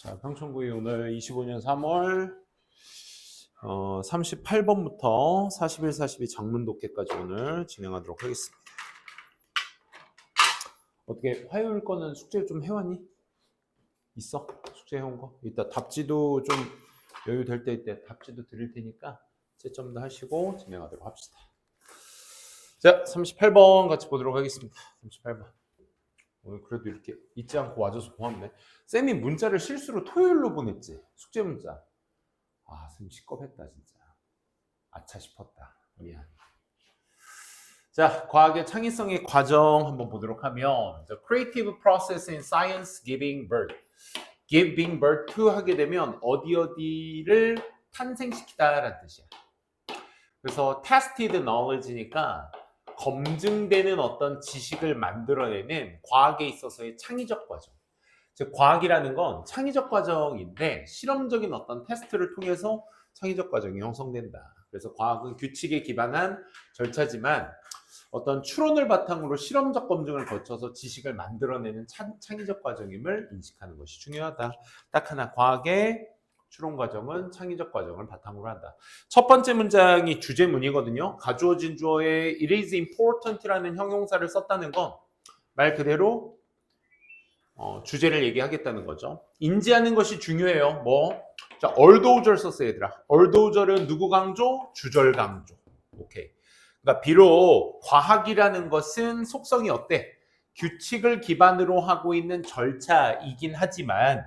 자, 평촌구이 오늘 25년 3월 38번부터 41, 42 장문독해까지 오늘 진행하도록 하겠습니다. 어떻게 화요일 거는 숙제 좀 해왔니? 있어? 숙제 해온 거? 이따 답지도 좀 여유 될 때 이때 답지도 드릴 테니까 채점도 하시고 진행하도록 합시다. 자, 38번 같이 보도록 하겠습니다. 38번. 오늘 그래도 이렇게 잊지 않고 와줘서 고맙네. 쌤이 문자를 실수로 토요일로 보냈지. 숙제 문자. 아, 쌤 시겁했다 진짜. 아차 싶었다. 미안. 자, 과학의 창의성의 과정 한번 보도록 하면 The creative process in science giving birth. giving birth to 하게 되면 어디를 탄생시키다라는 뜻이야. 그래서 tested knowledge니까 검증되는 어떤 지식을 만들어내는 과학에 있어서의 창의적 과정. 즉 과학이라는 건 창의적 과정인데 실험적인 어떤 테스트를 통해서 창의적 과정이 형성된다. 그래서 과학은 규칙에 기반한 절차지만 어떤 추론을 바탕으로 실험적 검증을 거쳐서 지식을 만들어내는 창의적 과정임을 인식하는 것이 중요하다. 딱 하나, 과학의 추론 과정은 창의적 과정을 바탕으로 한다. 첫 번째 문장이 주제문이거든요. 가주어진 주어에 it is important라는 형용사를 썼다는 건 말 그대로 주제를 얘기하겠다는 거죠. 인지하는 것이 중요해요. 자, 얼도우절 썼어요, 얘들아. 얼도우절은 누구 강조? 주절 강조. 오케이. 그러니까 비록 과학이라는 것은 속성이 어때? 규칙을 기반으로 하고 있는 절차이긴 하지만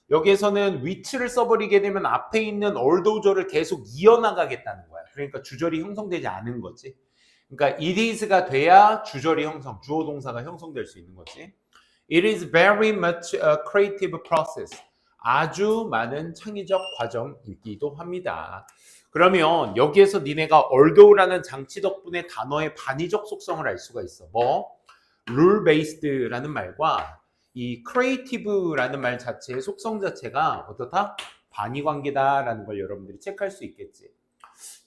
여기에서는 which를 써버리게 되면 앞에 있는 얼도우절을 계속 이어나가겠다는 거야. 그러니까 주절이 형성되지 않은 거지. 그러니까 it is가 돼야 주절이 주어 동사가 형성될 수 있는 거지. It is very much a creative process. 아주 많은 창의적 과정이기도 합니다. 그러면 여기에서 니네가 althought라는 장치 덕분에 단어의 반의적 속성을 알 수가 있어. rule based라는 말과 이 creative라는 말 자체의 속성 자체가 어떻다? 반의 관계다라는 걸 여러분들이 체크할 수 있겠지.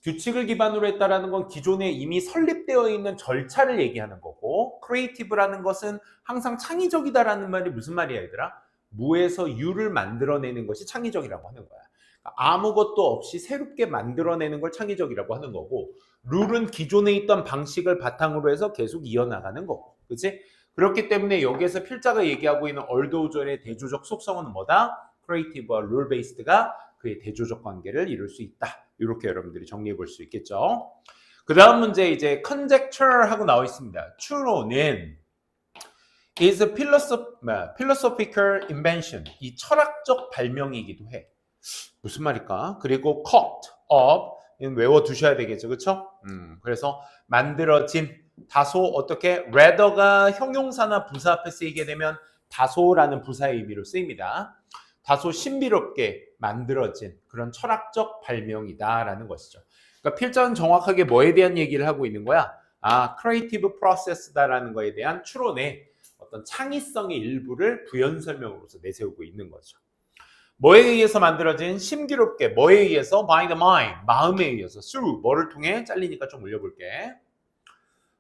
규칙을 기반으로 했다라는 건 기존에 이미 설립되어 있는 절차를 얘기하는 거고, creative라는 것은 항상 창의적이다라는 말이 무슨 말이야, 얘들아? 무에서 유를 만들어내는 것이 창의적이라고 하는 거야. 아무것도 없이 새롭게 만들어내는 걸 창의적이라고 하는 거고, 룰은 기존에 있던 방식을 바탕으로 해서 계속 이어나가는 거고, 그치? 그렇기 때문에 여기에서 필자가 얘기하고 있는 얼도우절의 대조적 속성은 뭐다? creative와 rule based가 그의 대조적 관계를 이룰 수 있다. 이렇게 여러분들이 정리해 볼 수 있겠죠. 그 다음 문제 이제 conjecture 하고 나와 있습니다. 추론은 is a philosophical invention. 이 철학적 발명이기도 해. 무슨 말일까? 그리고 caught up 외워두셔야 되겠죠. 그렇죠? 그래서 만들어진 다소 어떻게 rather가 형용사나 부사 앞에 쓰이게 되면 다소라는 부사의 의미로 쓰입니다. 다소 신비롭게 만들어진 그런 철학적 발명이다라는 것이죠. 그러니까 필자는 정확하게 뭐에 대한 얘기를 하고 있는 거야? creative process다라는 거에 대한 추론의 어떤 창의성의 일부를 부연 설명으로서 내세우고 있는 거죠. 뭐에 의해서 만들어진 신비롭게 뭐에 의해서 by the mind 마음에 의해서 through 뭐를 통해 잘리니까 좀 올려볼게.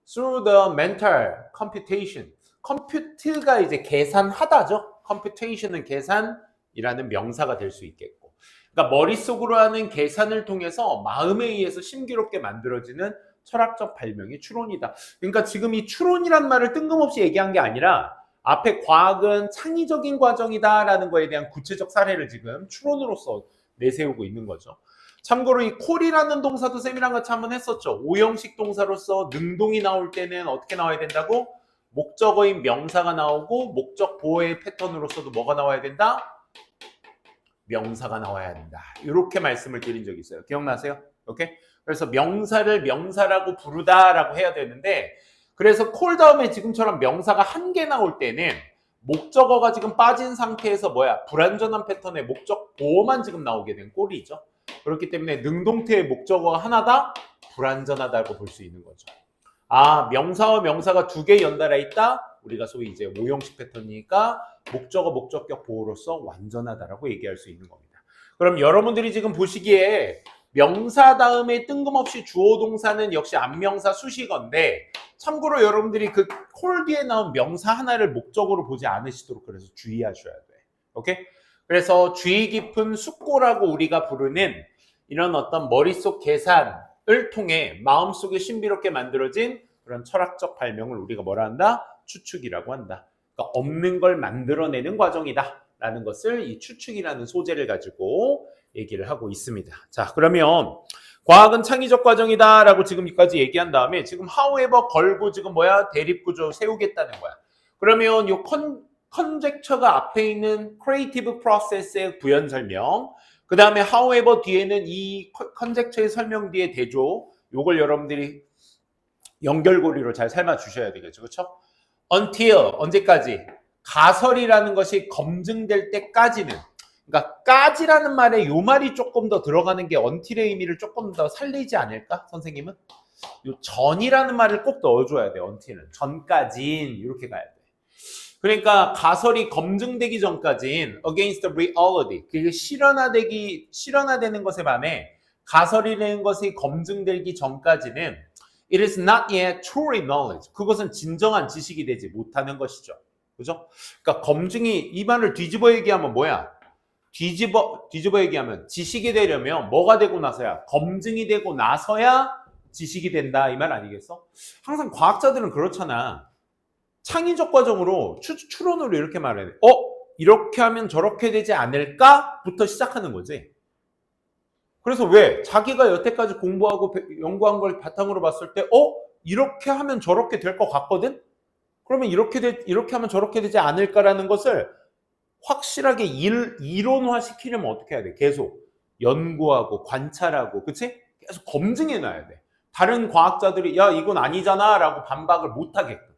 through the mental computation compute가 이제 계산하다죠. computation은 계산이라는 명사가 될 수 있겠고 그러니까 머릿속으로 하는 계산을 통해서 마음에 의해서 신비롭게 만들어지는 철학적 발명이 추론이다. 그러니까 지금 이 추론이란 말을 뜬금없이 얘기한 게 아니라 앞에 과학은 창의적인 과정이다라는 거에 대한 구체적 사례를 지금 추론으로서 내세우고 있는 거죠. 참고로 이 콜이라는 동사도 쌤이랑 같이 한번 했었죠. 오형식 동사로서 능동이 나올 때는 어떻게 나와야 된다고? 목적어인 명사가 나오고 목적 보호의 패턴으로서도 뭐가 나와야 된다? 명사가 나와야 된다. 이렇게 말씀을 드린 적이 있어요. 기억나세요? 오케이? 그래서 명사를 명사라고 부르다라고 해야 되는데 그래서 콜 다음에 지금처럼 명사가 한 개 나올 때는 목적어가 지금 빠진 상태에서 불완전한 패턴의 목적 보호만 지금 나오게 된 꼴이죠. 그렇기 때문에 능동태의 목적어가 하나다? 불완전하다고 볼 수 있는 거죠. 명사와 명사가 두 개 연달아 있다? 우리가 소위 이제 오형식 패턴이니까 목적어 목적격 보호로서 완전하다라고 얘기할 수 있는 겁니다. 그럼 여러분들이 지금 보시기에 명사 다음에 뜬금없이 주어 동사는 역시 안명사 수식어인데 참고로 여러분들이 그 콜 뒤에 나온 명사 하나를 목적으로 보지 않으시도록 그래서 주의하셔야 돼. 오케이? 그래서 주의 깊은 숙고라고 우리가 부르는 이런 어떤 머릿속 계산을 통해 마음속에 신비롭게 만들어진 그런 철학적 발명을 우리가 뭐라 한다? 추측이라고 한다. 그러니까 없는 걸 만들어내는 과정이다 라는 것을 이 추측이라는 소재를 가지고 얘기를 하고 있습니다. 자, 그러면 과학은 창의적 과정이다 라고 지금까지 얘기한 다음에 지금 however 걸고 지금 뭐야? 대립구조 세우겠다는 거야. 그러면 요 컨젝처가 앞에 있는 creative process의 부연 설명, 그 다음에 however 뒤에는 이 컨젝처의 설명 뒤에 대조, 요걸 여러분들이 연결고리로 잘 삶아 주셔야 되겠죠. 그렇죠? until 언제까지? 가설이라는 것이 검증될 때까지는, 그러니까 까지라는 말에 요 말이 조금 더 들어가는 게 until의 의미를 조금 더 살리지 않을까? 선생님은? 요 전이라는 말을 꼭 넣어줘야 돼. until은 전까진 이렇게 가야 돼. 그러니까 가설이 검증되기 전까지는 against the reality, 그게 실현화되는 것에 반해 가설이라는 것이 검증되기 전까지는 it is not yet truly knowledge, 그것은 진정한 지식이 되지 못하는 것이죠. 그죠? 그러니까 검증이, 이 말을 뒤집어 얘기하면 뭐야? 뒤집어 얘기하면 지식이 되려면 뭐가 되고 나서야? 검증이 되고 나서야 지식이 된다, 이 말 아니겠어? 항상 과학자들은 그렇잖아. 창의적 과정으로 추론으로 이렇게 말해야 돼. 이렇게 하면 저렇게 되지 않을까? 부터 시작하는 거지. 그래서 왜? 자기가 여태까지 공부하고 연구한 걸 바탕으로 봤을 때 이렇게 하면 저렇게 될 것 같거든? 그러면 이렇게 하면 저렇게 되지 않을까라는 것을 확실하게 이론화 시키려면 어떻게 해야 돼? 계속 연구하고 관찰하고, 그치? 계속 검증해 놔야 돼. 다른 과학자들이 야 이건 아니잖아 라고 반박을 못 하게끔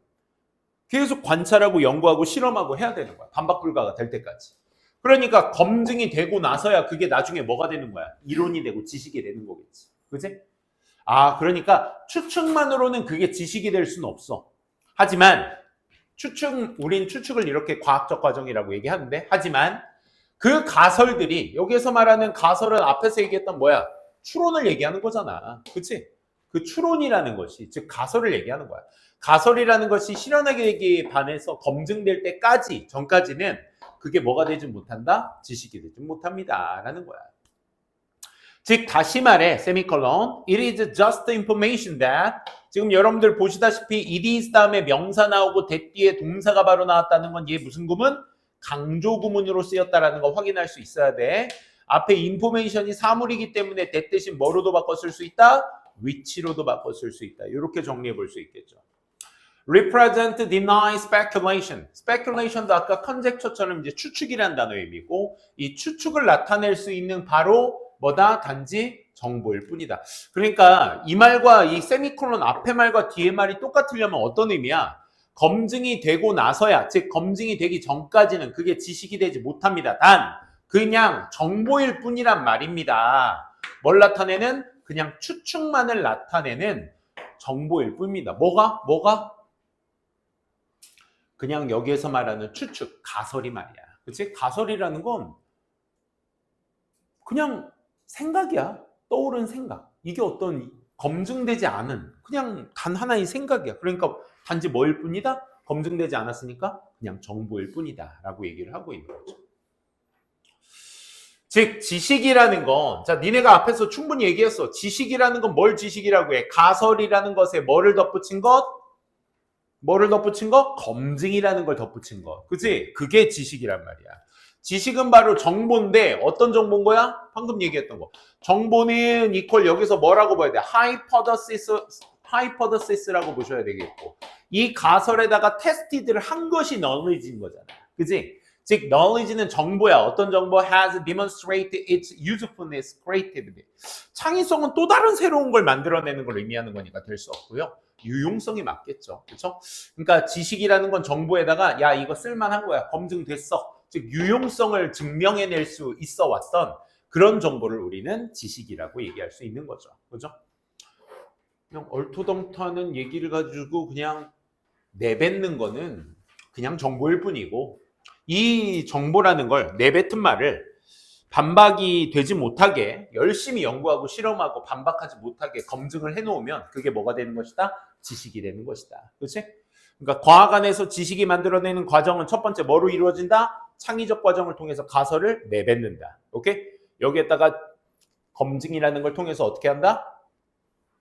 계속 관찰하고 연구하고 실험하고 해야 되는 거야. 반박 불가가 될 때까지. 그러니까 검증이 되고 나서야 그게 나중에 뭐가 되는 거야? 이론이 되고 지식이 되는 거겠지. 그치? 그러니까 추측만으로는 그게 지식이 될 수는 없어. 하지만 우린 추측을 이렇게 과학적 과정이라고 얘기하는데, 하지만 그 가설들이, 여기서 말하는 가설은 앞에서 얘기했던 뭐야? 추론을 얘기하는 거잖아. 그치? 그 추론이라는 것이, 즉 가설을 얘기하는 거야. 가설이라는 것이 실현하게 되기에 반해서 검증될 때까지, 전까지는 그게 뭐가 되지 못한다? 지식이 되지 못합니다 라는 거야. 즉 다시 말해 세미콜론 it is just information that, 지금 여러분들 보시다시피 it is 다음에 명사 나오고 that 뒤에 동사가 바로 나왔다는 건 얘 무슨 구문? 강조 구문으로 쓰였다라는 거 확인할 수 있어야 돼. 앞에 information이 사물이기 때문에 that 대신 뭐로도 바꿔 쓸 수 있다? 위치로도 바꿔 쓸 수 있다. 이렇게 정리해 볼 수 있겠죠. represent, deny, speculation. speculation도 아까 conjecture처럼 이제 추측이라는 단어의 의미고, 이 추측을 나타낼 수 있는 바로 뭐다? 단지 정보일 뿐이다. 그러니까 이 말과 이 세미콜론 앞에 말과 뒤에 말이 똑같으려면 어떤 의미야? 검증이 되고 나서야, 즉 검증이 되기 전까지는 그게 지식이 되지 못합니다. 단 그냥 정보일 뿐이란 말입니다. 뭘 나타내는? 그냥 추측만을 나타내는 정보일 뿐입니다. 뭐가? 그냥 여기에서 말하는 추측, 가설이 말이야. 그치? 가설이라는 건 그냥 생각이야. 떠오른 생각. 이게 어떤 검증되지 않은 그냥 단 하나의 생각이야. 그러니까 단지 뭐일 뿐이다? 검증되지 않았으니까 그냥 정보일 뿐이다 라고 얘기를 하고 있는 거죠. 즉 지식이라는 건, 자 니네가 앞에서 충분히 얘기했어. 지식이라는 건 뭘 지식이라고 해? 가설이라는 것에 뭐를 덧붙인 것? 검증이라는 걸 덧붙인 거. 그치? 그게 지식이란 말이야. 지식은 바로 정보인데 어떤 정보인 거야? 방금 얘기했던 거. 정보는 이퀄 여기서 뭐라고 봐야 돼? hypothesis라고 보셔야 되겠고, 이 가설에다가 테스티드를 한 것이 knowledge인 거잖아. 그치? 즉 knowledge는 정보야. 어떤 정보? has demonstrated its usefulness, creativity. 창의성은 또 다른 새로운 걸 만들어내는 걸 의미하는 거니까 될 수 없고요. 유용성이 맞겠죠. 그렇죠? 그러니까 지식이라는 건 정보에다가 야 이거 쓸만한 거야. 검증됐어. 즉 유용성을 증명해낼 수 있어 왔던 그런 정보를 우리는 지식이라고 얘기할 수 있는 거죠. 그죠? 그냥 얼토당토하는 얘기를 가지고 그냥 내뱉는 거는 그냥 정보일 뿐이고, 이 정보라는 걸 내뱉은 말을 반박이 되지 못하게 열심히 연구하고 실험하고 반박하지 못하게 검증을 해놓으면 그게 뭐가 되는 것이다? 지식이 되는 것이다. 그렇지? 그러니까 과학 안에서 지식이 만들어내는 과정은 첫 번째 뭐로 이루어진다? 창의적 과정을 통해서 가설을 내뱉는다. 오케이? 여기에다가 검증이라는 걸 통해서 어떻게 한다?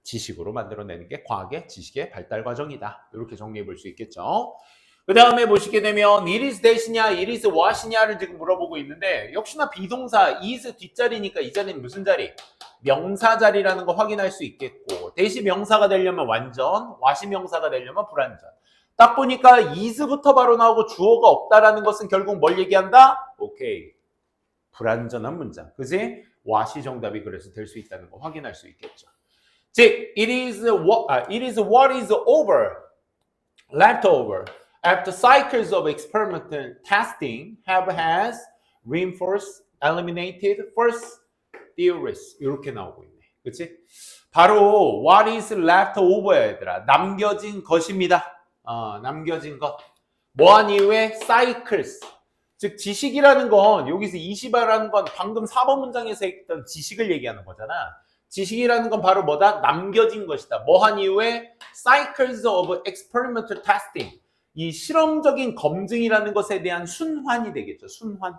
지식으로 만들어내는 게 과학의 지식의 발달 과정이다. 이렇게 정리해 볼 수 있겠죠. 그 다음에 보시게 되면 it is that이냐, it is what이냐를 지금 물어보고 있는데 역시나 비동사 is 뒷자리니까 이 자리는 무슨 자리? 명사 자리라는 거 확인할 수 있겠고 that이 명사가 되려면 완전, what이 명사가 되려면 불완전. 딱 보니까 is부터 바로 나오고 주어가 없다라는 것은 결국 뭘 얘기한다? 오케이. 불완전한 문장. 그지? what이 정답이 그래서 될 수 있다는 거 확인할 수 있겠죠. 즉, it is what is over, left over, after cycles of experimental testing has reinforced, eliminated first theories. 이렇게 나오고 있네. 그치? 바로 what is left over 얘들아. 남겨진 것입니다. 남겨진 것. 뭐한 이후에 cycles. 즉 지식이라는 건 여기서 20이라는 건 방금 4번 문장에서 했던 지식을 얘기하는 거잖아. 지식이라는 건 바로 뭐다? 남겨진 것이다. 뭐한 이후에 cycles of experimental testing. 이 실험적인 검증이라는 것에 대한 순환이 되겠죠. 순환.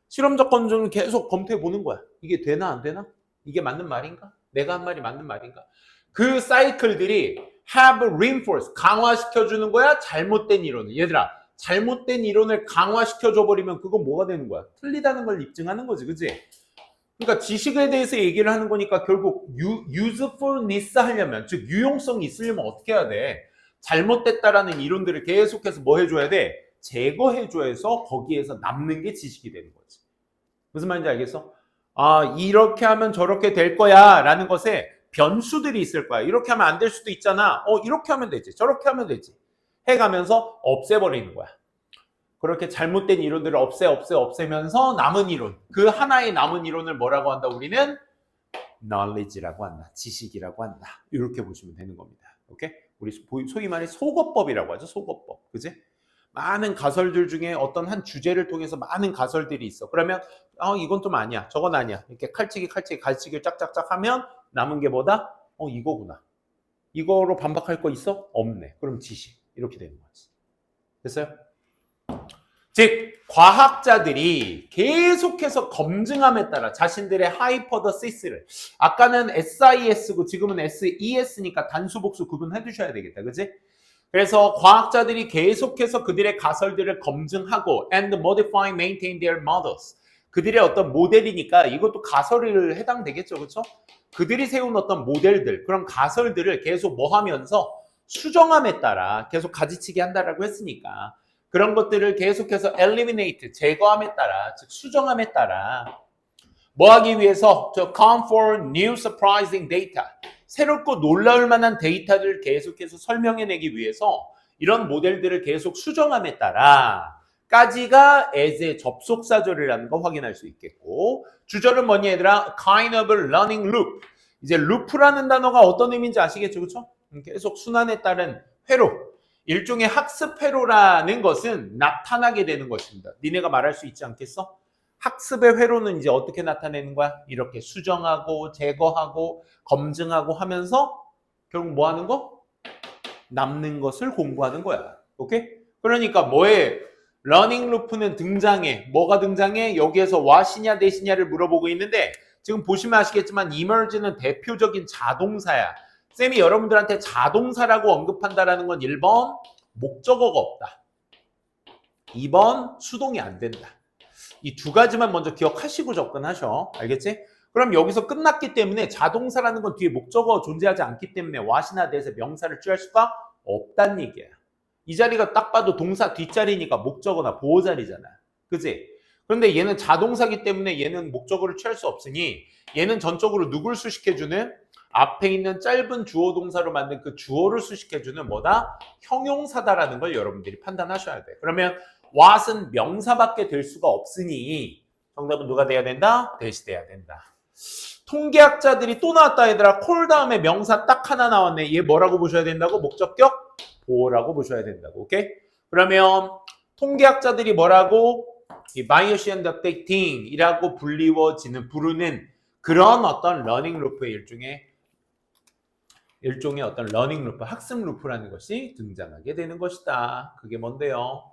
실험적 검증을 계속 검토해 보는 거야. 이게 되나 안 되나? 이게 맞는 말인가? 내가 한 말이 맞는 말인가? 그 사이클들이 have reinforced, 강화시켜주는 거야? 잘못된 이론을. 얘들아, 잘못된 이론을 강화시켜줘 버리면 그건 뭐가 되는 거야? 틀리다는 걸 입증하는 거지. 그치? 그러니까 지식에 대해서 얘기를 하는 거니까 결국 usefulness 하려면, 즉 유용성이 있으려면 어떻게 해야 돼? 잘못됐다라는 이론들을 계속해서 뭐 해줘야 돼? 제거해줘서 거기에서 남는 게 지식이 되는 거지. 무슨 말인지 알겠어? 이렇게 하면 저렇게 될 거야 라는 것에 변수들이 있을 거야. 이렇게 하면 안 될 수도 있잖아. 이렇게 하면 되지. 저렇게 하면 되지. 해가면서 없애버리는 거야. 그렇게 잘못된 이론들을 없애면서 남은 이론. 그 하나의 남은 이론을 뭐라고 한다? 우리는 knowledge라고 한다. 지식이라고 한다. 이렇게 보시면 되는 겁니다. 오케이? 우리 소위 말해 소거법이라고 하죠. 소거법. 그지? 많은 가설들 중에 어떤 한 주제를 통해서 많은 가설들이 있어. 그러면 이건 좀 아니야. 저건 아니야. 이렇게 칼치기 짝짝짝 하면 남은 게 뭐다? 이거구나. 이거로 반박할 거 있어? 없네. 그럼 지식. 이렇게 되는 거지. 됐어요? 즉 과학자들이 계속해서 검증함에 따라 자신들의 하이퍼더시스를, 아까는 SIS고 지금은 SES니까 단수복수 구분해 두셔야 되겠다. 그치? 그래서 과학자들이 계속해서 그들의 가설들을 검증하고 and modify, maintain their models. 그들의 어떤 모델이니까 이것도 가설을 해당되겠죠. 그렇죠? 그들이 세운 어떤 모델들, 그런 가설들을 계속 뭐 하면서 수정함에 따라 계속 가지치기 한다라고 했으니까 그런 것들을 계속해서 eliminate, 제거함에 따라, 즉 수정함에 따라 뭐 하기 위해서 to come for new surprising data, 새롭고 놀라울 만한 데이터를 계속해서 설명해내기 위해서 이런 모델들을 계속 수정함에 따라 까지가 as의 접속사절이라는 거 확인할 수 있겠고, 주절은 뭐니 얘들아? kind of learning loop. 이제 loop라는 단어가 어떤 의미인지 아시겠죠? 그렇죠? 계속 순환에 따른 회로, 일종의 학습 회로라는 것은 나타나게 되는 것입니다. 니네가 말할 수 있지 않겠어? 학습의 회로는 이제 어떻게 나타내는 거야? 이렇게 수정하고 제거하고 검증하고 하면서 결국 뭐 하는 거? 남는 것을 공부하는 거야. 오케이? 그러니까 뭐에 러닝 루프는 등장해. 뭐가 등장해? 여기에서 what이냐 that이냐를 물어보고 있는데 지금 보시면 아시겠지만 emerge는 대표적인 자동사야. 쌤이 여러분들한테 자동사라고 언급한다라는 건 1번 목적어가 없다. 2번 수동이 안 된다. 이 두 가지만 먼저 기억하시고 접근하셔. 알겠지? 그럼 여기서 끝났기 때문에 자동사라는 건 뒤에 목적어 존재하지 않기 때문에 what이나 that의 명사를 취할 수가 없다는 얘기야. 이 자리가 딱 봐도 동사 뒷자리니까 목적어나 보호자리잖아. 그치? 그런데 얘는 자동사기 때문에 얘는 목적어를 취할 수 없으니 얘는 전적으로 누굴 수식해주는, 앞에 있는 짧은 주어 동사로 만든 그 주어를 수식해주는 뭐다? 형용사다라는 걸 여러분들이 판단하셔야 돼. 그러면 what은 명사밖에 될 수가 없으니 정답은 누가 돼야 된다? that이 돼야 된다. 통계학자들이 또 나왔다 얘들아. 콜 다음에 명사 딱 하나 나왔네. 얘 뭐라고 보셔야 된다고? 목적격 보호라고 보셔야 된다고. 오케이? 그러면 통계학자들이 뭐라고? 이 Bayesian dictating 이라고 부르는 그런 어떤 러닝 루프의 일종의 어떤 러닝 루프, 학습 루프라는 것이 등장하게 되는 것이다. 그게 뭔데요?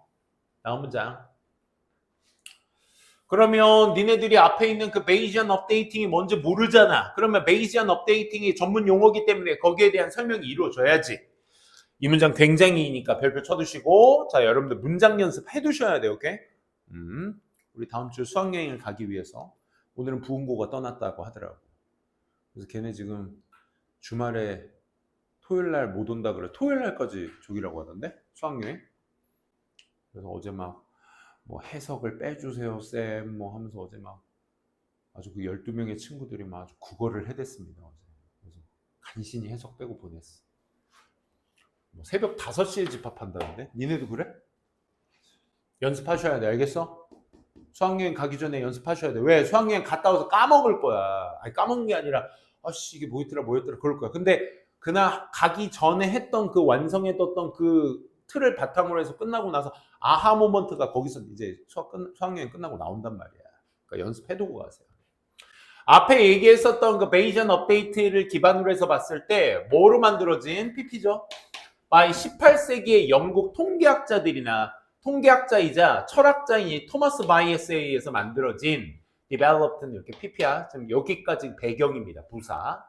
다음 문장. 그러면 니네들이 앞에 있는 그 베이지안 업데이팅이 뭔지 모르잖아. 그러면 베이지안 업데이팅이 전문 용어기 때문에 거기에 대한 설명이 이루어져야지. 이 문장 굉장히니까 별표 쳐두시고, 자, 여러분들 문장 연습 해두셔야 돼요. 오케이? 우리 다음 주 수학여행을 가기 위해서 오늘은 부흥고가 떠났다고 하더라고. 그래서 걔네 지금 주말에 토요일 날 못 온다 그래. 토요일 날까지 저기라고 하던데? 수학여행? 그래서 어제 막 뭐 해석을 빼주세요 쌤 뭐 하면서 어제 막 아주 그 12명의 친구들이 막 아주 국어를 해댔습니다. 어제. 그래서 간신히 해석 빼고 보냈어. 뭐 새벽 5시에 집합한다는데? 니네도 그래? 연습하셔야 돼. 알겠어? 수학여행 가기 전에 연습하셔야 돼. 왜? 수학여행 갔다 와서 까먹을 거야. 아니 까먹는 게 아니라 아씨 이게 뭐였더라 그럴 거야. 근데 그날 가기 전에 했던 그 완성해뒀던 그 틀을 바탕으로 해서 끝나고 나서 아하 모먼트가 거기서 이제 수학여행 끝나고 나온단 말이야. 그러니까 연습해두고 가세요. 앞에 얘기했었던 그 베이지안 업데이트를 기반으로 해서 봤을 때 뭐로 만들어진 PP죠? by 18세기의 영국 통계학자들이나 통계학자이자 철학자인 이 토마스 바이에스에 의해서 만들어진 developed는 이렇게 PP야. 지금 여기까지 배경입니다. 부사.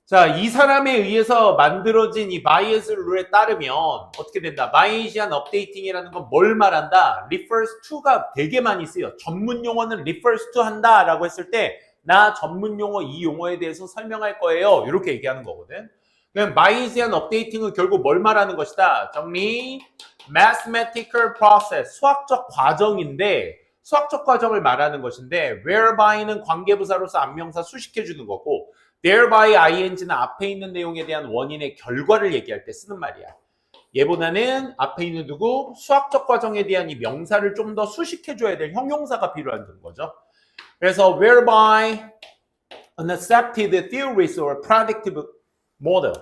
자, 이 사람에 의해서 만들어진 이 바이에스 룰에 따르면 어떻게 된다? 바이에시안 업데이팅이라는 건 뭘 말한다? refers to가 되게 많이 쓰여. 전문 용어는 refers to 한다라고 했을 때 나 전문 용어 이 용어에 대해서 설명할 거예요. 이렇게 얘기하는 거거든. 그럼 바이에시안 업데이팅은 결국 뭘 말하는 것이다? 정리, mathematical process, 수학적 과정인데 수학적 과정을 말하는 것인데 whereby는 관계부사로서 안명사 수식해주는 거고 thereby ing는 앞에 있는 내용에 대한 원인의 결과를 얘기할 때 쓰는 말이야. 얘보다는 앞에 있는 누구? 수학적 과정에 대한 이 명사를 좀 더 수식해줘야 될 형용사가 필요한 거죠. 그래서 whereby an accepted theories or predictive model.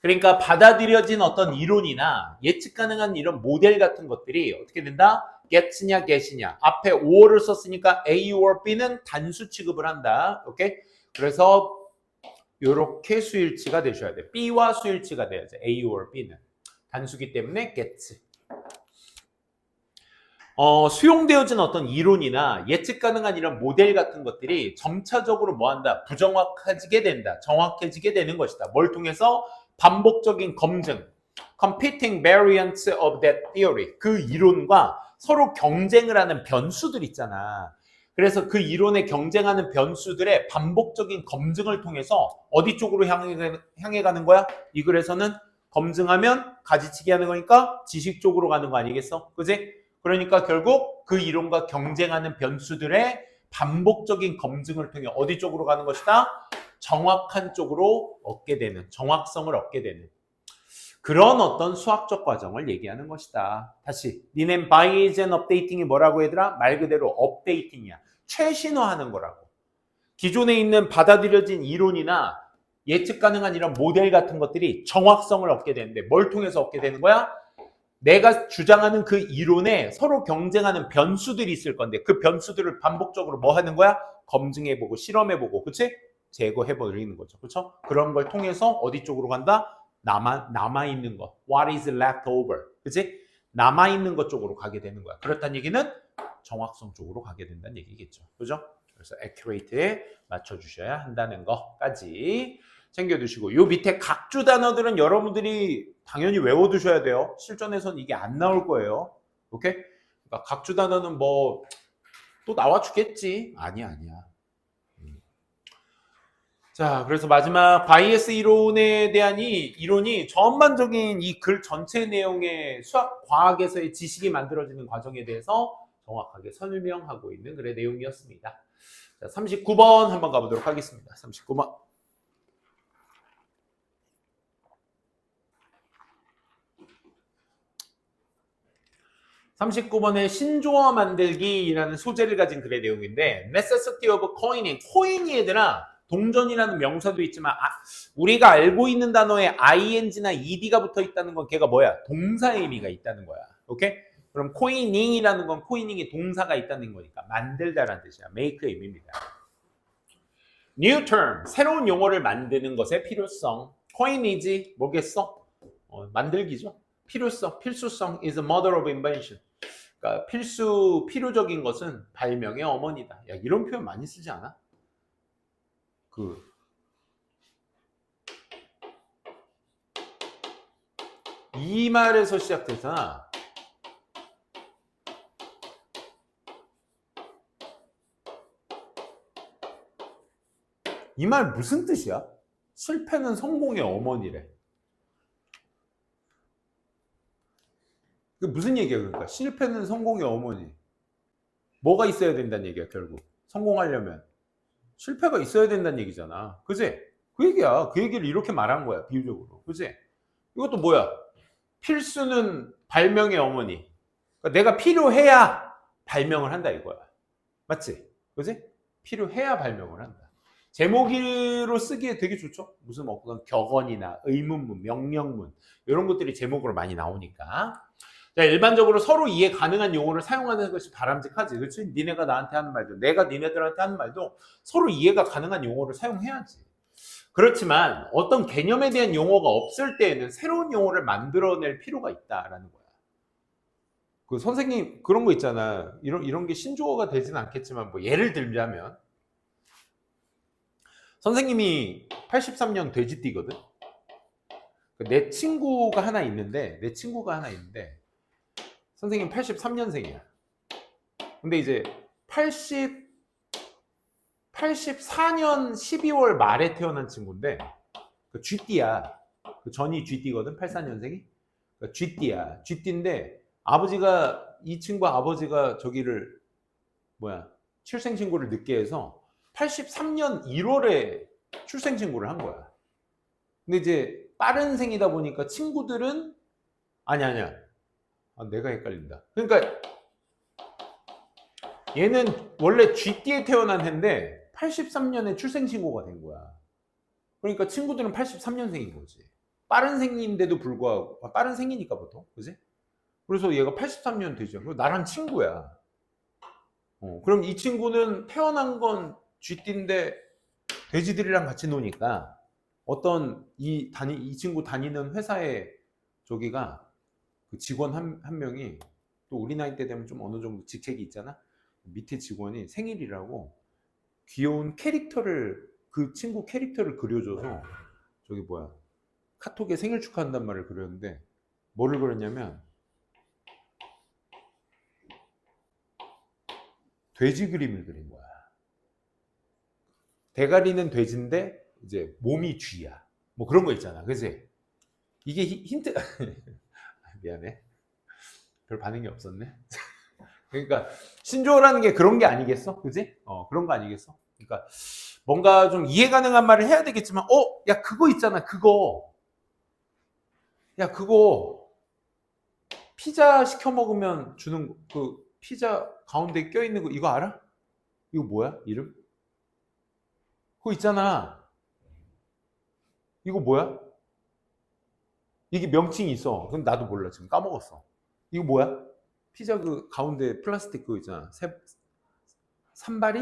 그러니까 받아들여진 어떤 이론이나 예측 가능한 이런 모델 같은 것들이 어떻게 된다? get냐, get이냐. 앞에 or를 썼으니까 A or B는 단수 취급을 한다. 오케이? 그래서 이렇게 수일치가 되셔야 돼. B와 수일치가 돼야죠. A or B는. 단수기 때문에 get. 수용되어진 어떤 이론이나 예측 가능한 이런 모델 같은 것들이 점차적으로 뭐한다? 부정확해지게 된다. 정확해지게 되는 것이다. 뭘 통해서? 반복적인 검증. Competing variants of that theory. 그 이론과 서로 경쟁을 하는 변수들 있잖아. 그래서 그 이론에 경쟁하는 변수들의 반복적인 검증을 통해서 어디 쪽으로 향해 가는 거야? 이 글에서는 검증하면 가지치기 하는 거니까 지식 쪽으로 가는 거 아니겠어? 그지? 그러니까 결국 그 이론과 경쟁하는 변수들의 반복적인 검증을 통해 어디 쪽으로 가는 것이다? 정확한 쪽으로 얻게 되는, 정확성을 얻게 되는 그런 어떤 수학적 과정을 얘기하는 것이다. 다시, 니넨 바이에시안 업데이팅이 뭐라고 얘들아? 말 그대로 업데이팅이야. 최신화하는 거라고. 기존에 있는 받아들여진 이론이나 예측 가능한 이런 모델 같은 것들이 정확성을 얻게 되는데 뭘 통해서 얻게 되는 거야? 내가 주장하는 그 이론에 서로 경쟁하는 변수들이 있을 건데 그 변수들을 반복적으로 뭐 하는 거야? 검증해보고 실험해보고 그치? 제거해버리는 거죠. 그렇죠? 그런 걸 통해서 어디 쪽으로 간다? 남아있는 것. What is left over? 그치? 남아있는 것 쪽으로 가게 되는 거야. 그렇다는 얘기는 정확성 쪽으로 가게 된다는 얘기겠죠. 그죠? 그래서 accurate에 맞춰주셔야 한다는 것까지 챙겨두시고 요 밑에 각주 단어들은 여러분들이 당연히 외워두셔야 돼요. 실전에서는 이게 안 나올 거예요. 오케이? 그러니까 각주 단어는 뭐 또 나와주겠지. 아니야. 자, 그래서 마지막 바이애스 이론에 대한 이론이 전반적인 이 글 전체 내용의 수학, 과학에서의 지식이 만들어지는 과정에 대해서 정확하게 설명하고 있는 글의 내용이었습니다. 자, 39번 한번 가보도록 하겠습니다. 39번. 39번의 신조어 만들기라는 소재를 가진 글의 내용인데 necessity of coining, 코인이 얘들아 동전이라는 명사도 있지만 우리가 알고 있는 단어에 ing나 ed가 붙어 있다는 건 걔가 뭐야? 동사의 의미가 있다는 거야. 오케이? 그럼 coining이라는 건 코이닝이 동사가 있다는 거니까 만들다라는 뜻이야. make의 의미입니다. new term, 새로운 용어를 만드는 것의 필요성. coin이지 뭐겠어? 만들기죠. 필요성, 필수성 is a mother of invention. 그러니까 필요적인 것은 발명의 어머니다. 야, 이런 표현 많이 쓰지 않아? 이 말에서 시작되잖아. 이 말 무슨 뜻이야? 실패는 성공의 어머니래. 그 무슨 얘기야, 그러니까? 실패는 성공의 어머니. 뭐가 있어야 된다는 얘기야, 결국. 성공하려면. 실패가 있어야 된다는 얘기잖아. 그지? 그 얘기야. 그 얘기를 이렇게 말한 거야, 비유적으로. 그지? 이것도 뭐야? 필수는 발명의 어머니. 그러니까 내가 필요해야 발명을 한다, 이거야. 맞지? 그지? 필요해야 발명을 한다. 제목으로 쓰기에 되게 좋죠? 무슨 어떤 격언이나 의문문, 명령문 이런 것들이 제목으로 많이 나오니까. 자, 일반적으로 서로 이해 가능한 용어를 사용하는 것이 바람직하지. 그렇지? 니네가 나한테 하는 말도, 내가 니네들한테 하는 말도 서로 이해가 가능한 용어를 사용해야지. 그렇지만 어떤 개념에 대한 용어가 없을 때에는 새로운 용어를 만들어낼 필요가 있다라는 거야. 그 선생님 그런 거 있잖아. 이런 게 신조어가 되지는 않겠지만 뭐 예를 들자면 선생님이 83년 돼지띠거든. 내 친구가 하나 있는데 선생님 83년생이야. 근데 이제 84년 12월 말에 태어난 친구인데 그 쥐띠야. 그 전이 쥐띠거든. 84년생이. 그러니까 쥐띠야. 쥐띠인데 이 친구 아버지가 저기를 출생신고를 늦게 해서 83년 1월에 출생신고를 한 거야. 근데 이제 빠른 생이다 보니까 친구들은 아니야. 내가 헷갈린다. 그러니까 얘는 원래 쥐띠에 태어난 애인데 83년에 출생신고가 된 거야. 그러니까 친구들은 83년생인 거지. 빠른 생인데도 불구하고 빠른 생이니까 보통, 그지? 그래서 얘가 83년 되죠. 그리고 나랑 친구야. 그럼 이 친구는 태어난 건 쥐띠인데 돼지들이랑 같이 노니까 어떤 이 친구 다니는 회사에 저기가 그 직원 한 명이 또 우리 나이 때 되면 좀 어느 정도 직책이 있잖아. 밑에 직원이 생일이라고 귀여운 그 친구 캐릭터를 그려줘서 카톡에 생일 축하한단 말을 그렸는데 뭐를 그렸냐면 돼지 그림을 그린 거야. 대가리는 돼지인데 이제 몸이 쥐야. 뭐 그런 거 있잖아. 그치? 이게 힌트 미안해. 별 반응이 없었네. 그러니까 신조어라는 게 그런 게 아니겠어? 그지? 그런 거 아니겠어? 그러니까 뭔가 좀 이해 가능한 말을 해야 되겠지만 야 그거 있잖아. 그거 피자 시켜 먹으면 주는 그 피자 가운데 껴있는 거 이거 알아? 이거 뭐야? 이름? 그거 있잖아. 이거 뭐야? 이게 명칭이 있어. 그럼 나도 몰라. 지금 까먹었어. 이거 뭐야? 피자 그 가운데 플라스틱 그거 있잖아. 산발이?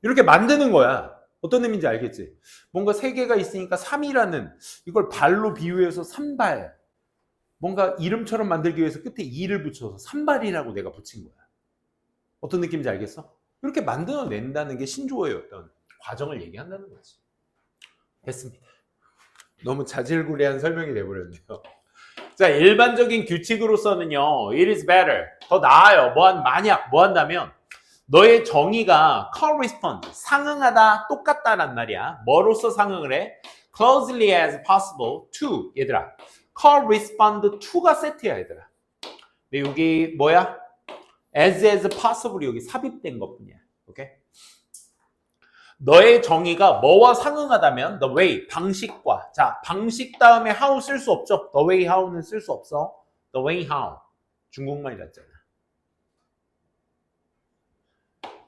이렇게 만드는 거야. 어떤 의미인지 알겠지? 뭔가 세 개가 있으니까 3이라는 이걸 발로 비유해서 산발. 뭔가 이름처럼 만들기 위해서 끝에 2를 붙여서 산발이라고 내가 붙인 거야. 어떤 느낌인지 알겠어? 이렇게 만들어낸다는 게 신조어의 어떤 과정을 얘기한다는 거지. 됐습니다. 너무 자질구레한 설명이 돼버렸네요. 자, 일반적인 규칙으로서는요, it is better. 더 나아요. 만약 뭐 한다면, 너의 정의가 correspond, 상응하다, 똑같다란 말이야. 뭐로서 상응을 해? closely as possible to, 얘들아. correspond to가 세트야, 얘들아. 근데 여기 뭐야? as possible 여기 삽입된 것 뿐이야. 오케이? 너의 정의가 뭐와 상응하다면 the way, 방식과. 자, 방식 다음에 how 쓸 수 없죠. the way how는 쓸 수 없어. the way how. 중국말이랬잖아.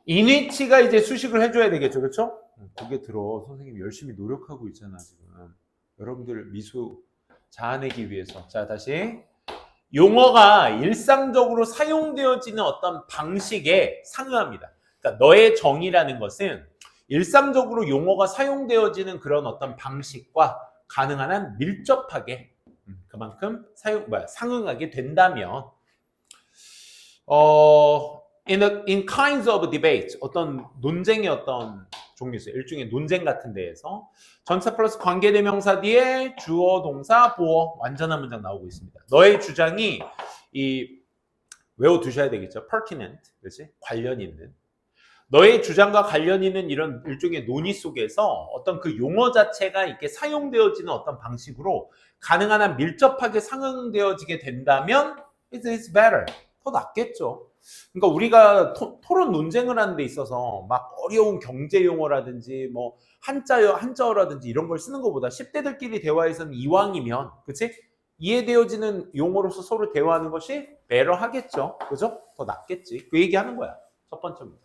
in which가 이제 수식을 해줘야 되겠죠. 그렇죠? 그게 들어. 선생님 열심히 노력하고 있잖아. 지금. 여러분들 미수 자아내기 위해서. 자, 다시. 용어가 일상적으로 사용되어지는 어떤 방식에 상응합니다. 그러니까 너의 정의라는 것은 일상적으로 용어가 사용되어지는 그런 어떤 방식과 가능한 한 밀접하게 그만큼 상응하게 된다면 in kinds of debate, 어떤 논쟁의 어떤 종류에서 일종의 논쟁 같은 데에서 전치사 플러스 관계대명사 뒤에 주어, 동사, 보어 완전한 문장 나오고 있습니다. 너의 주장이 이 외워두셔야 되겠죠. pertinent, 그렇지? 관련 있는. 너의 주장과 관련 있는 이런 일종의 논의 속에서 어떤 그 용어 자체가 이렇게 사용되어지는 어떤 방식으로 가능한 한 밀접하게 상응되어지게 된다면 it's better. 더 낫겠죠. 그러니까 우리가 토론 논쟁을 하는 데 있어서 막 어려운 경제 용어라든지 뭐 한자어라든지 이런 걸 쓰는 것보다 10대들끼리 대화에서는 이왕이면, 그치? 이해되어지는 용어로서 서로 대화하는 것이 better 하겠죠. 그죠? 더 낫겠지. 그 얘기하는 거야. 첫 번째입니다.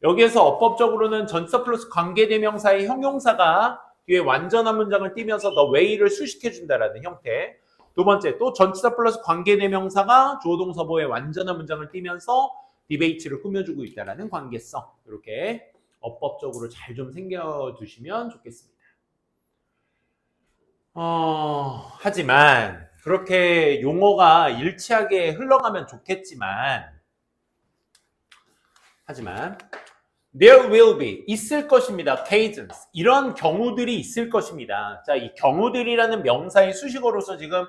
여기에서 어법적으로는 전치사 플러스 관계대명사의 형용사가 뒤에 완전한 문장을 띄면서 the way를 수식해준다라는 형태. 두 번째, 또 전치사 플러스 관계대명사가 주어동사보의 완전한 문장을 띄면서 디베이트를 꾸며주고 있다는 관계성. 이렇게 어법적으로 잘 좀 생겨두시면 좋겠습니다. 하지만 그렇게 용어가 일치하게 흘러가면 좋겠지만 there will be, 있을 것입니다. cases, 이런 경우들이 있을 것입니다. 자, 이 경우들이라는 명사의 수식어로서 지금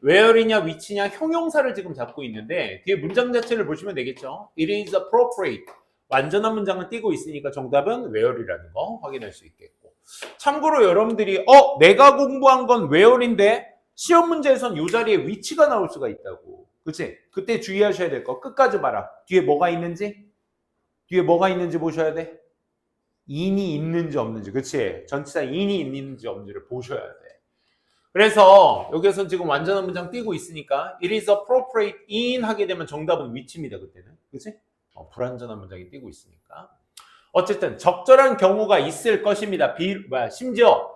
where이냐 which냐 형용사를 지금 잡고 있는데 뒤에 문장 자체를 보시면 되겠죠. It is appropriate, 완전한 문장을 띄고 있으니까 정답은 where이라는 거 확인할 수 있겠고, 참고로 여러분들이 내가 공부한 건 where인데 시험 문제에선 이 자리에 which가 나올 수가 있다고, 그치? 그때 주의하셔야 될 거 끝까지 봐라. 뒤에 뭐가 있는지 보셔야 돼. in이 있는지 없는지, 그치? 전치사 in이 있는지 없는지를 보셔야 돼. 그래서 여기에서 지금 완전한 문장 띄고 있으니까 it is appropriate in 하게 되면 정답은 which입니다. 그때는, 그치? 불완전한 문장이 띄고 있으니까. 어쨌든 적절한 경우가 있을 것입니다. 심지어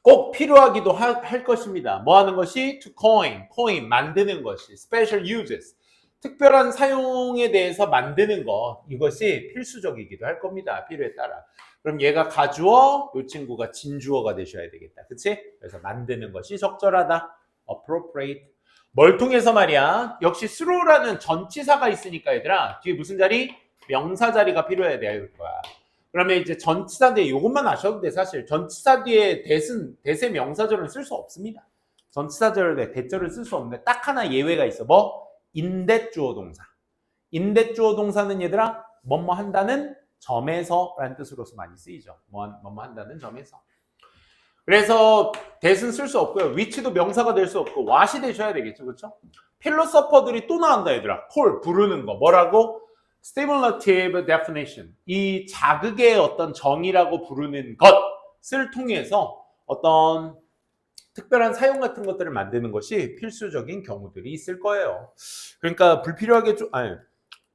꼭 필요하기도 할 것입니다. 뭐 하는 것이? to coin, 만드는 것이, special uses, 특별한 사용에 대해서 만드는 것, 이것이 필수적이기도 할 겁니다. 필요에 따라. 그럼 얘가 가주어, 이 친구가 진주어가 되셔야 되겠다. 그치? 그래서 만드는 것이 적절하다. appropriate. 뭘 통해서 말이야? 역시 through라는 전치사가 있으니까 얘들아, 뒤에 무슨 자리? 명사 자리가 필요해야 될 거야. 그러면 이제 전치사 뒤에 이것만 아셔도 돼. 사실 전치사 뒤에 대세 명사절은 쓸 수 없습니다. 전치사절에 대절을 쓸 수 없는데 딱 하나 예외가 있어. 뭐? 인댓 주어 동사. 인댓 주어 동사는 얘들아 뭐뭐 한다는 점에서 라는 뜻으로서 많이 쓰이죠. 뭐뭐 한다는 점에서. 그래서 that은 쓸 수 없고요. which도 명사가 될 수 없고 what이 되셔야 되겠죠. 그렇죠? 필로소퍼들이 또 나온다 얘들아. call, 부르는 거. 뭐라고? stimulative definition. 이 자극의 어떤 정의라고 부르는 것을 통해서 어떤 특별한 사용 같은 것들을 만드는 것이 필수적인 경우들이 있을 거예요. 그러니까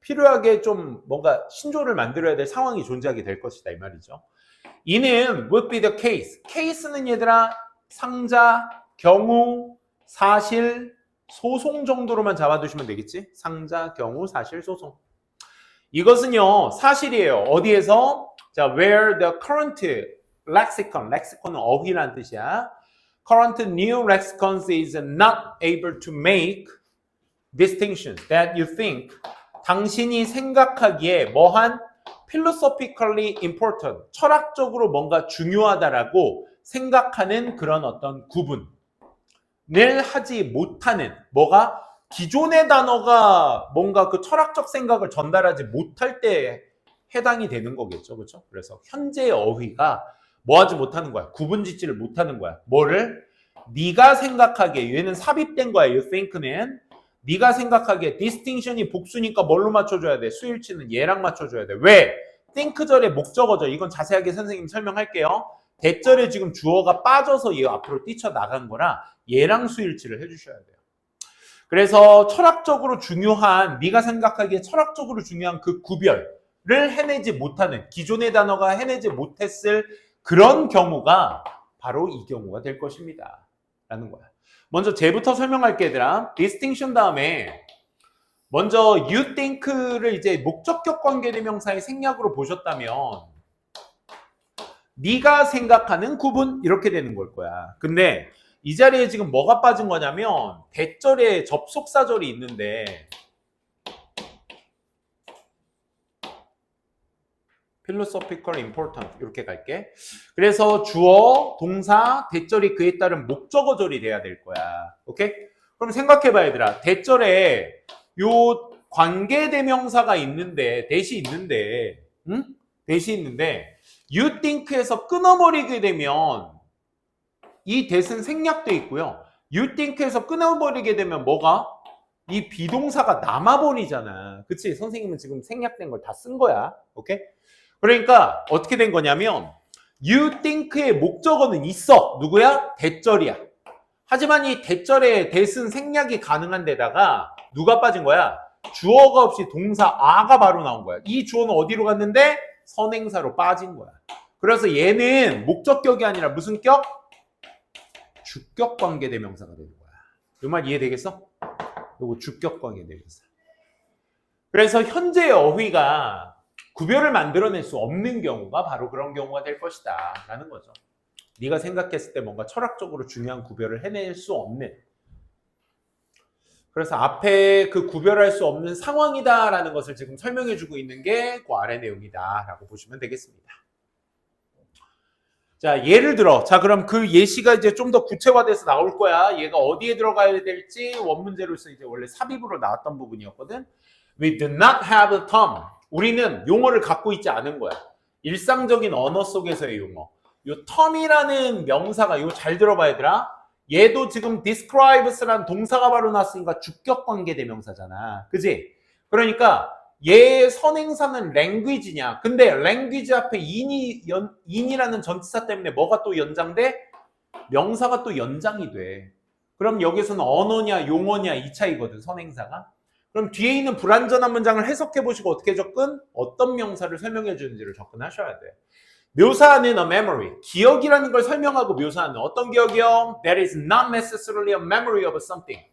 필요하게 좀 뭔가 신조를 만들어야 될 상황이 존재하게 될 것이다 이 말이죠. 이는 would be the case. case는 얘들아 상자, 경우, 사실, 소송 정도로만 잡아두시면 되겠지. 상자, 경우, 사실, 소송. 이것은요 사실이에요. 어디에서? 자, where the current lexicon은 어휘라는 뜻이야. current new lexicons is not able to make distinctions that you think, 당신이 생각하기에 뭐한 philosophically important, 철학적으로 뭔가 중요하다라고 생각하는 그런 어떤 구분을 하지 못하는, 뭐가 기존의 단어가 뭔가 그 철학적 생각을 전달하지 못할 때 해당이 되는 거겠죠. 그렇죠? 그래서 현재의 어휘가 뭐 하지 못하는 거야? 구분짓지를 못하는 거야. 뭐를? 네가 생각하기에, 얘는 삽입된 거야. You think는. 네가 생각하기에 distinction이 복수니까 뭘로 맞춰줘야 돼? 수일치는 얘랑 맞춰줘야 돼. 왜? think절의 목적어죠. 이건 자세하게 선생님 설명할게요. 대절에 지금 주어가 빠져서 얘 앞으로 뛰쳐나간 거라 얘랑 수일치를 해주셔야 돼요. 그래서 철학적으로 중요한, 네가 생각하기에 철학적으로 중요한 그 구별을 해내지 못하는, 기존의 단어가 해내지 못했을 그런 경우가 바로 이 경우가 될 것입니다. 라는 거야. 먼저 쟤부터 설명할게 얘들아. distinction 다음에 먼저 you think를 이제 목적격 관계대명사의 생략으로 보셨다면 네가 생각하는 구분 이렇게 되는 걸 거야. 근데 이 자리에 지금 뭐가 빠진 거냐면 대절에 접속사절이 있는데 philosophical important 이렇게 갈게. 그래서 주어, 동사, 대절이 그에 따른 목적어절이 돼야 될 거야. 오케이? 그럼 생각해봐 얘들아. 대절에 요 관계대명사가 있는데 대시 있는데 응? 대시 있는데 you think에서 끊어버리게 되면 이 대는 생략돼 있고요. you think에서 끊어버리게 되면 뭐가? 이 비동사가 남아버리잖아. 그치? 선생님은 지금 생략된 걸 다 쓴 거야. 오케이? 그러니까 어떻게 된 거냐면 you think의 목적어는 있어. 누구야? 대절이야. 하지만 이 대절에 대은 생략이 가능한 데다가 누가 빠진 거야? 주어가 없이 동사 아가 바로 나온 거야. 이 주어는 어디로 갔는데? 선행사로 빠진 거야. 그래서 얘는 목적격이 아니라 무슨 격? 주격 관계대명사가 되는 거야. 이 말 이해되겠어? 요거 주격 관계대명사. 그래서 현재의 어휘가 구별을 만들어낼 수 없는 경우가 바로 그런 경우가 될 것이다 라는 거죠. 네가 생각했을 때 뭔가 철학적으로 중요한 구별을 해낼 수 없는, 그래서 앞에 그 구별할 수 없는 상황이다 라는 것을 지금 설명해 주고 있는 게 그 아래 내용이다 라고 보시면 되겠습니다. 자, 예를 들어, 자, 그럼 그 예시가 이제 좀 더 구체화돼서 나올 거야. 얘가 어디에 들어가야 될지 원문제로서 이제 원래 삽입으로 나왔던 부분이었거든. We do not have a term. 우리는 용어를 갖고 있지 않은 거야. 일상적인 언어 속에서의 용어. 요 term이라는 명사가, 이거 잘 들어봐 얘들아. 얘도 지금 describes라는 동사가 바로 나왔으니까 주격 관계 대명사잖아. 그지? 그러니까 얘의 선행사는 language냐. 근데 language 앞에 in이라는 전치사 때문에 뭐가 또 연장돼? 명사가 또 연장이 돼. 그럼 여기서는 언어냐 용어냐 이 차이거든, 선행사가. 그럼 뒤에 있는 불완전한 문장을 해석해 보시고 어떻게 접근? 어떤 명사를 설명해 주는지를 접근하셔야 돼. 묘사하는 a memory. 기억이라는 걸 설명하고 묘사하는 어떤 기억이요? That is not necessarily a memory of something.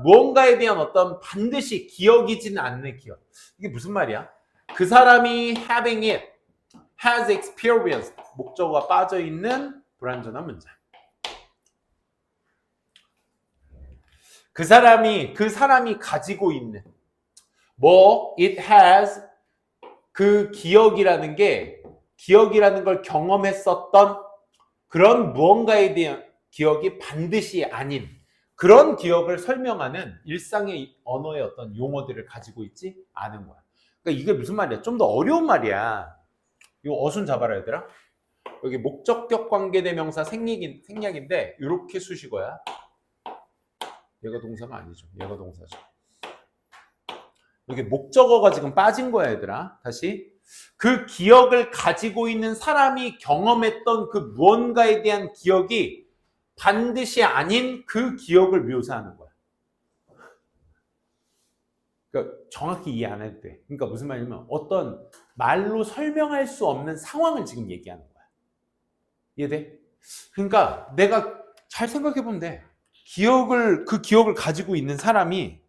무언가에 대한 어떤 반드시 기억이지는 않는 기억. 이게 무슨 말이야? 그 사람이 having it, has experienced. 목적어가 빠져있는 불완전한 문장. 그 사람이 가지고 있는 it has 그 기억이라는 걸 경험했었던 그런 무언가에 대한 기억이 반드시 아닌 그런 기억을 설명하는 일상의 언어의 어떤 용어들을 가지고 있지 않은 거야. 그러니까 이게 무슨 말이야? 좀 더 어려운 말이야. 이거 어순 잡아라 얘들아. 여기 목적격 관계대명사 생략인데 이렇게 수식어야. 얘가 동사가 아니죠. 얘가 동사죠. 여기 목적어가 지금 빠진 거야 얘들아. 다시. 그 기억을 가지고 있는 사람이 경험했던 그 무언가에 대한 기억이 반드시 아닌 그 기억을 묘사하는 거야. 그러니까 정확히 이해 안 해도 돼. 그러니까 무슨 말이냐면 어떤 말로 설명할 수 없는 상황을 지금 얘기하는 거야. 이해돼? 그러니까 내가 잘 생각해 보면 돼. 그 기억을 가지고 있는 사람이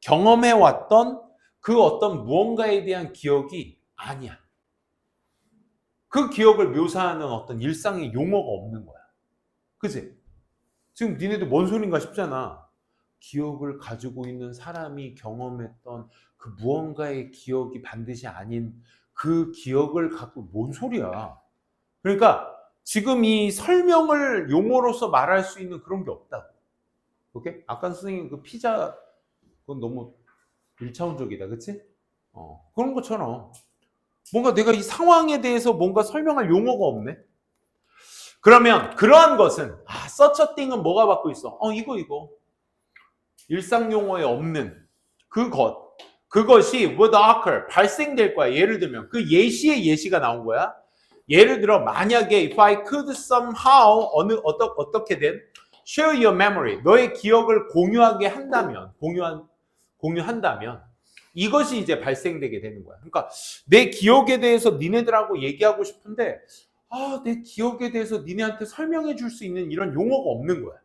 경험해왔던 그 어떤 무언가에 대한 기억이 아니야. 그 기억을 묘사하는 어떤 일상의 용어가 없는 거야. 그치? 지금 니네도 뭔 소린가 싶잖아. 기억을 가지고 있는 사람이 경험했던 그 무언가의 기억이 반드시 아닌 그 기억을 갖고 뭔 소리야. 그러니까 지금 이 설명을 용어로서 말할 수 있는 그런 게 없다고. 오케이? 아까 선생님 그 피자 그건 너무 1차원적이다. 그치? 그런 것처럼 뭔가 내가 이 상황에 대해서 뭔가 설명할 용어가 없네. 그러면 그러한 것은 such a thing은 뭐가 받고 있어? 이거 일상 용어에 없는 그것이 would occur 발생될 거야. 예를 들면 그 예시의 예시가 나온 거야. 예를 들어 만약에 if I could somehow 어떻게든 share your memory 너의 기억을 공유하게 한다면 공유한다면 이것이 이제 발생되게 되는 거야. 그러니까 내 기억에 대해서 니네들하고 얘기하고 싶은데 내 기억에 대해서 니네한테 설명해 줄 수 있는 이런 용어가 없는 거야.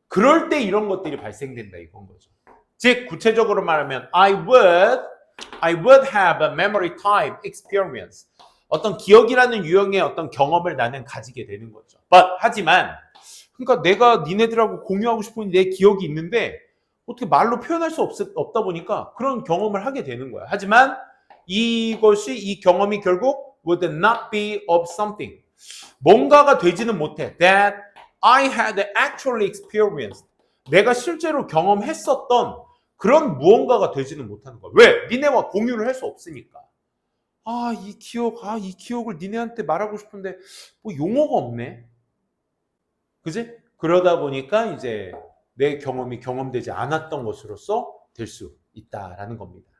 그럴 때 이런 것들이 발생된다 이건 거죠. 즉 구체적으로 말하면 I would have a memory type experience. 어떤 기억이라는 유형의 어떤 경험을 나는 가지게 되는 거죠. 하지만 그러니까 내가 니네들하고 공유하고 싶은 내 기억이 있는데 어떻게 말로 표현할 수 없다 보니까 그런 경험을 하게 되는 거야. 하지만 이것이 이 경험이 결국 would not be of something. 뭔가가 되지는 못해. That I had actually experienced. 내가 실제로 경험했었던 그런 무언가가 되지는 못하는 거야. 왜? 니네와 공유를 할 수 없으니까. 이 기억을 니네한테 말하고 싶은데 뭐 용어가 없네. 그지? 그러다 보니까 이제 내 경험이 경험되지 않았던 것으로서 될 수 있다라는 겁니다.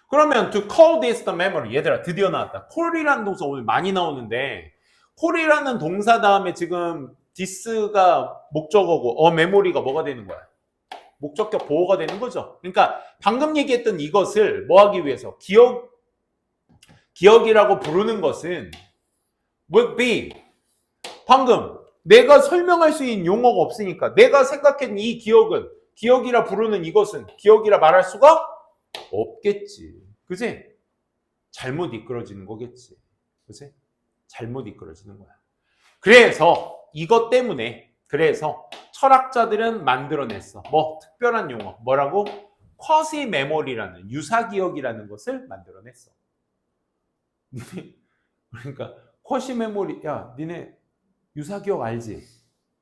그러면 to call this the memory. 얘들아 드디어 나왔다. call이라는 동사 오늘 많이 나오는데 call이라는 동사 다음에 지금 this가 목적어고 memory가 뭐가 되는 거야? 목적격 보호가 되는 거죠. 그러니까 방금 얘기했던 이것을 뭐 하기 위해서 기억이라고 부르는 것은 would be 방금 내가 설명할 수 있는 용어가 없으니까 내가 생각한 이 기억은 기억이라 부르는 이것은 기억이라 말할 수가 없겠지. 그지? 잘못 이끌어지는 거겠지. 그지? 잘못 이끌어지는 거야. 그래서 이것 때문에 그래서 철학자들은 만들어냈어. 뭐 특별한 용어. 뭐라고? quasi memory라는 유사기억이라는 것을 만들어냈어. 그러니까 quasi memory 야 니네 유사기억 알지?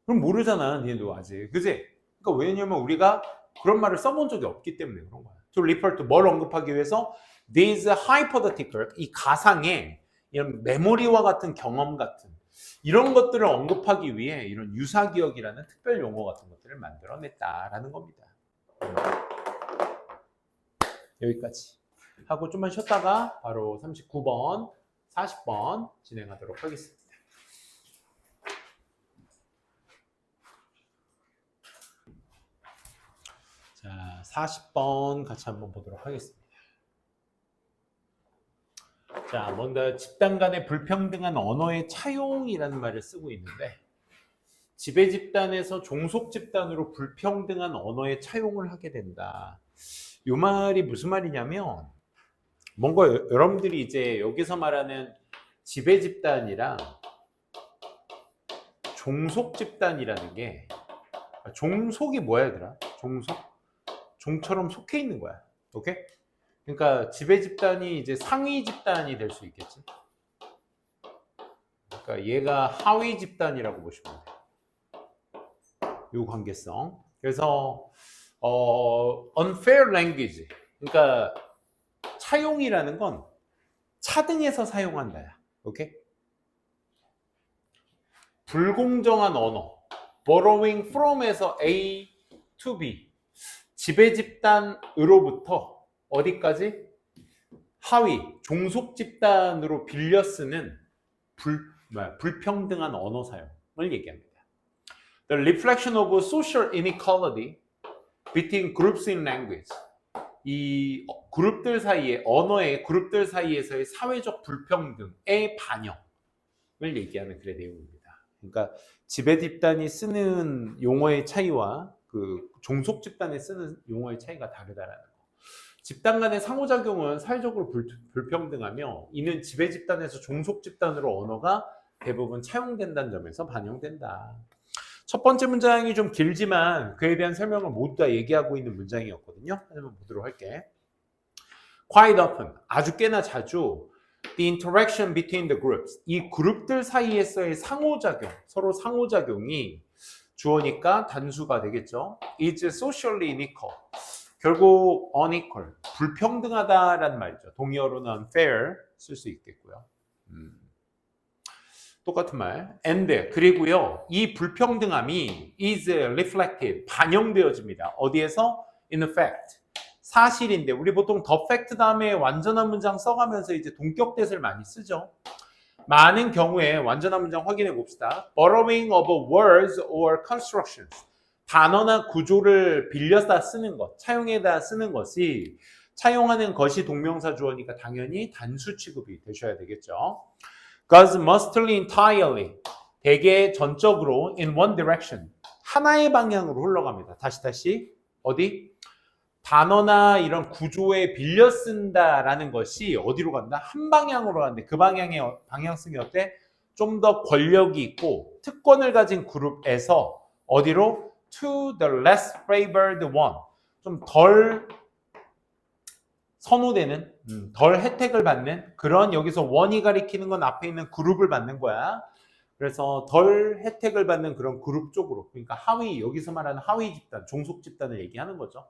그럼 모르잖아 니네도 아직. 그지? 그러니까 왜냐면 우리가 그런 말을 써본 적이 없기 때문에 그런 거야. To refer to 뭘 언급하기 위해서 these hypothetical 이 가상의 이런 메모리와 같은 경험 같은 이런 것들을 언급하기 위해 이런 유사기억이라는 특별 용어 같은 것들을 만들어냈다라는 겁니다. 여기까지 하고 좀만 쉬었다가 바로 39번, 40번 진행하도록 하겠습니다. 자, 40번 같이 한번 보도록 하겠습니다. 자, 먼저 집단 간의 불평등한 언어의 차용이라는 말을 쓰고 있는데 지배 집단에서 종속 집단으로 불평등한 언어의 차용을 하게 된다. 이 말이 무슨 말이냐면 뭔가 여러분들이 이제 여기서 말하는 지배 집단이랑 종속 집단이라는 게 종속이 뭐야 얘들아? 종속? 종처럼 속해 있는 거야. 오케이? 그러니까 지배 집단이 이제 상위 집단이 될 수 있겠지. 그러니까 얘가 하위 집단이라고 보시면 돼요. 이 관계성. 그래서 unfair language. 그러니까 차용이라는 건 차등해서 사용한다야. 오케이? 불공정한 언어. borrowing from에서 A to B. 지배 집단으로부터 어디까지? 하위, 종속 집단으로 빌려 쓰는 불평등한 언어 사용을 얘기합니다. The reflection of social inequality between groups in language. 이 그룹들 사이에, 언어의 그룹들 사이에서의 사회적 불평등의 반영을 얘기하는 글의 내용입니다. 그러니까 지배 집단이 쓰는 용어의 차이와 그 종속 집단에 쓰는 용어의 차이가 다르다라는 거. 집단 간의 상호작용은 사회적으로 불평등하며 이는 지배 집단에서 종속 집단으로 언어가 대부분 차용된다는 점에서 반영된다. 첫 번째 문장이 좀 길지만 그에 대한 설명을 모두 다 얘기하고 있는 문장이었거든요. 한번 보도록 할게. Quite often, 아주 꽤나 자주 the interaction between the groups, 이 그룹들 사이에서의 상호작용, 서로 상호작용이 주어니까 단수가 되겠죠. is socially unequal. 결국 unequal, 불평등하다라는 말이죠. 동의어로는 unfair 쓸 수 있겠고요. 똑같은 말. and 그리고요. 이 불평등함이 is reflected, 반영되어집니다. 어디에서? in fact. 사실인데 우리 보통 the fact 다음에 완전한 문장 써가면서 이제 동격대를 많이 쓰죠. 많은 경우에 완전한 문장 확인해 봅시다. borrowing of words or constructions. 단어나 구조를 빌려다 쓰는 것, 차용해다 쓰는 것이 차용하는 것이 동명사 주어니까 당연히 단수 취급이 되셔야 되겠죠. Goes mostly entirely. 대개 전적으로 in one direction. 하나의 방향으로 흘러갑니다. 다시. 어디? 단어나 이런 구조에 빌려 쓴다라는 것이 어디로 간다? 한 방향으로 가는데 그 방향의 방향성이 어때? 좀 더 권력이 있고 특권을 가진 그룹에서 어디로? To the less favored one. 좀 덜 선호되는 덜 혜택을 받는 그런 여기서 원이 가리키는 건 앞에 있는 그룹을 받는 거야. 그래서 덜 혜택을 받는 그런 그룹 쪽으로 그러니까 하위 여기서 말하는 하위 집단, 종속 집단을 얘기하는 거죠.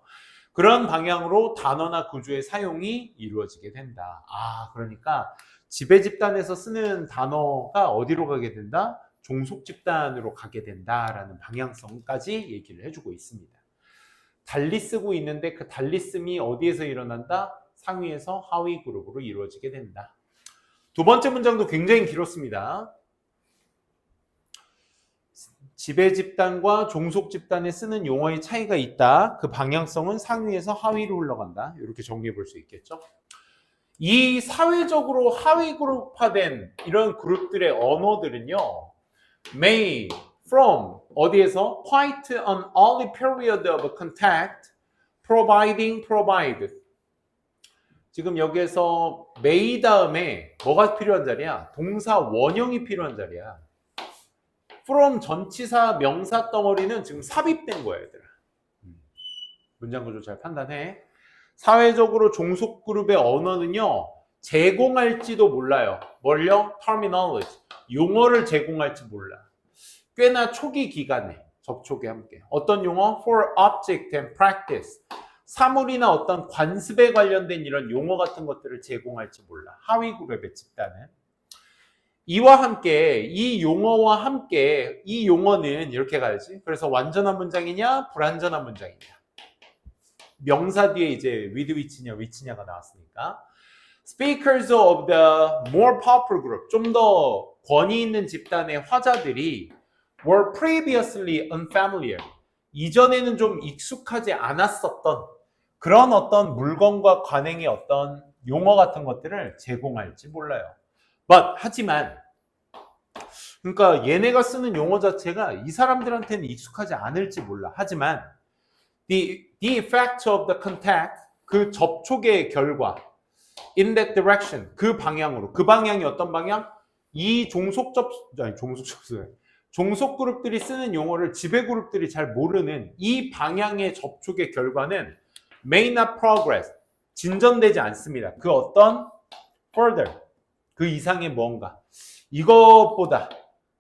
그런 방향으로 단어나 구조의 사용이 이루어지게 된다. 아, 그러니까 지배 집단에서 쓰는 단어가 어디로 가게 된다? 종속 집단으로 가게 된다라는 방향성까지 얘기를 해주고 있습니다. 달리 쓰고 있는데 그 달리 씀이 어디에서 일어난다? 상위에서 하위 그룹으로 이루어지게 된다. 두 번째 문장도 굉장히 길었습니다. 지배 집단과 종속 집단에 쓰는 용어의 차이가 있다. 그 방향성은 상위에서 하위로 흘러간다. 이렇게 정리해 볼 수 있겠죠. 이 사회적으로 하위 그룹화된 이런 그룹들의 언어들은요. may, from, 어디에서? quite an early period of contact, providing, provide. 지금 여기에서 may 다음에 뭐가 필요한 자리야? 동사 원형이 필요한 자리야. from 전치사 명사 덩어리는 지금 삽입된 거야, 얘들아. 문장 구조 잘 판단해. 사회적으로 종속 그룹의 언어는요, 제공할지도 몰라요. 뭘요? terminology. 용어를 제공할지 몰라. 꽤나 초기 기간에 접촉에 함께. 어떤 용어? for object and practice. 사물이나 어떤 관습에 관련된 이런 용어 같은 것들을 제공할지 몰라. 하위 그룹의 집단은. 이와 함께 이 용어와 함께 이 용어는 이렇게 가야지. 그래서 완전한 문장이냐 불완전한 문장이냐. 명사 뒤에 이제 with which냐 which냐가 나왔으니까. Speakers of the more popular group, 좀 더 권위 있는 집단의 화자들이 were previously unfamiliar. 이전에는 좀 익숙하지 않았었던 그런 어떤 물건과 관행의 어떤 용어 같은 것들을 제공할지 몰라요. 하지만 그러니까 얘네가 쓰는 용어 자체가 이 사람들한테는 익숙하지 않을지 몰라. 하지만 the effect of the contact, 그 접촉의 결과 in that direction, 그 방향으로. 그 방향이 어떤 방향? 이 종속 그룹들이 쓰는 용어를 지배 그룹들이 잘 모르는 이 방향의 접촉의 결과는 may not progress, 진전되지 않습니다. 그 어떤 further, 그 이상의 뭔가 이것보다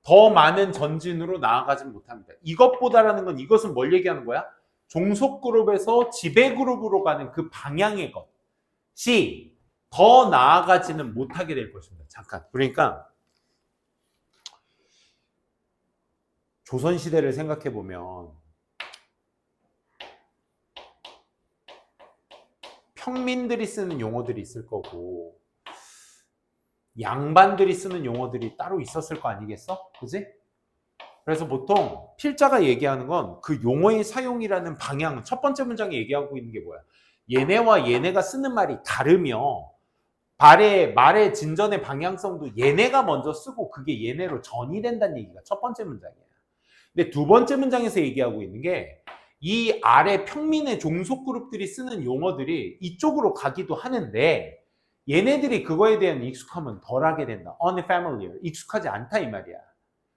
더 많은 전진으로 나아가지 못합니다. 이것보다라는 건 이것은 뭘 얘기하는 거야? 종속 그룹에서 지배 그룹으로 가는 그 방향의 것이 더 나아가지는 못하게 될 것입니다. 잠깐. 그러니까 조선시대를 생각해 보면 평민들이 쓰는 용어들이 있을 거고 양반들이 쓰는 용어들이 따로 있었을 거 아니겠어? 그지? 그래서 보통 필자가 얘기하는 건 그 용어의 사용이라는 방향, 첫 번째 문장에 얘기하고 있는 게 뭐야? 얘네와 얘네가 쓰는 말이 다르며 말의 진전의 방향성도 얘네가 먼저 쓰고 그게 얘네로 전이 된다는 얘기가 첫 번째 문장이야. 근데 두 번째 문장에서 얘기하고 있는 게 이 아래 평민의 종속 그룹들이 쓰는 용어들이 이쪽으로 가기도 하는데 얘네들이 그거에 대한 익숙함은 덜하게 된다. unfamiliar, 익숙하지 않다 이 말이야.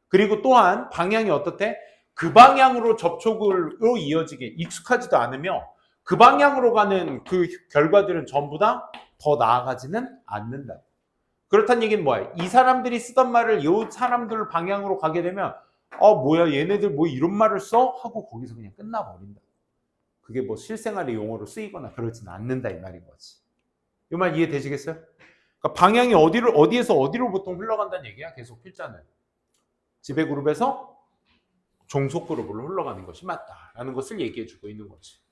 그리고 또한 방향이 어떻대? 그 방향으로 접촉으로 이어지게 익숙하지도 않으며 그 방향으로 가는 그 결과들은 전부 다 더 나아가지는 않는다. 그렇다는 얘기는 뭐야? 이 사람들이 쓰던 말을 이 사람들 방향으로 가게 되면 뭐야 얘네들 뭐 이런 말을 써? 하고 거기서 그냥 끝나버린다. 그게 뭐 실생활의 용어로 쓰이거나 그러지는 않는다 이 말인 거지. 이 말 이해되시겠어요? 그러니까 방향이 어디에서 어디로 보통 흘러간다는 얘기야. 계속 필자는. 지배 그룹에서 종속 그룹으로 흘러가는 것이 맞다라는 것을 얘기해주고 있는 거지.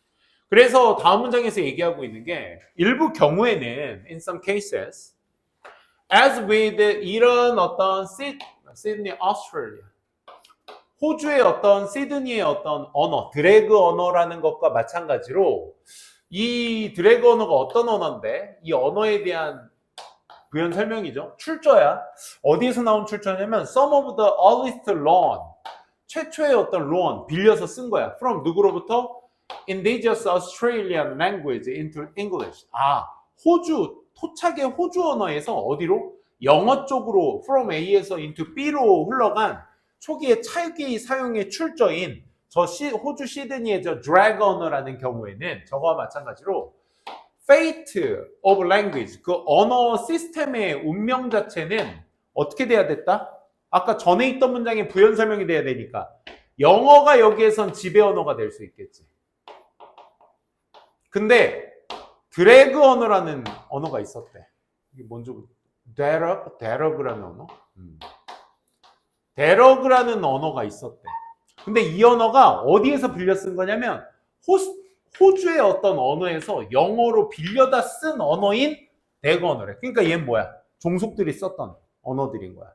그래서 다음 문장에서 얘기하고 있는 게 일부 경우에는 in some cases as with 이런 어떤 시드니, 오스트레일리아 호주의 어떤 시드니의 어떤 언어, 드래그 언어라는 것과 마찬가지로 이 드래그 언어가 어떤 언어인데 이 언어에 대한 부연 설명이죠. 출처야. 어디에서 나온 출처냐면 some of the earliest loan, 최초의 어떤 loan, 빌려서 쓴 거야. from 누구로부터? indigenous Australian language into English. 토착의 호주 언어에서 어디로? 영어 쪽으로 from A에서 into B로 흘러간 초기의 찰기 사용의 출처인 호주 시드니의 저 드래그 언어라는 경우에는 저거와 마찬가지로 fate of language, 그 언어 시스템의 운명 자체는 어떻게 돼야 됐다? 아까 전에 있던 문장에 부연 설명이 돼야 되니까 영어가 여기에선 지배 언어가 될 수 있겠지. 근데 드래그 언어라는 언어가 있었대. 이게 뭔지 데러그라는 언어? 데러그라는 언어가 있었대. 근데 이 언어가 어디에서 빌려 쓴 거냐면 호주의 어떤 언어에서 영어로 빌려다 쓴 언어인 대거 언어래. 그러니까 얘는 뭐야? 종속들이 썼던 언어들인 거야.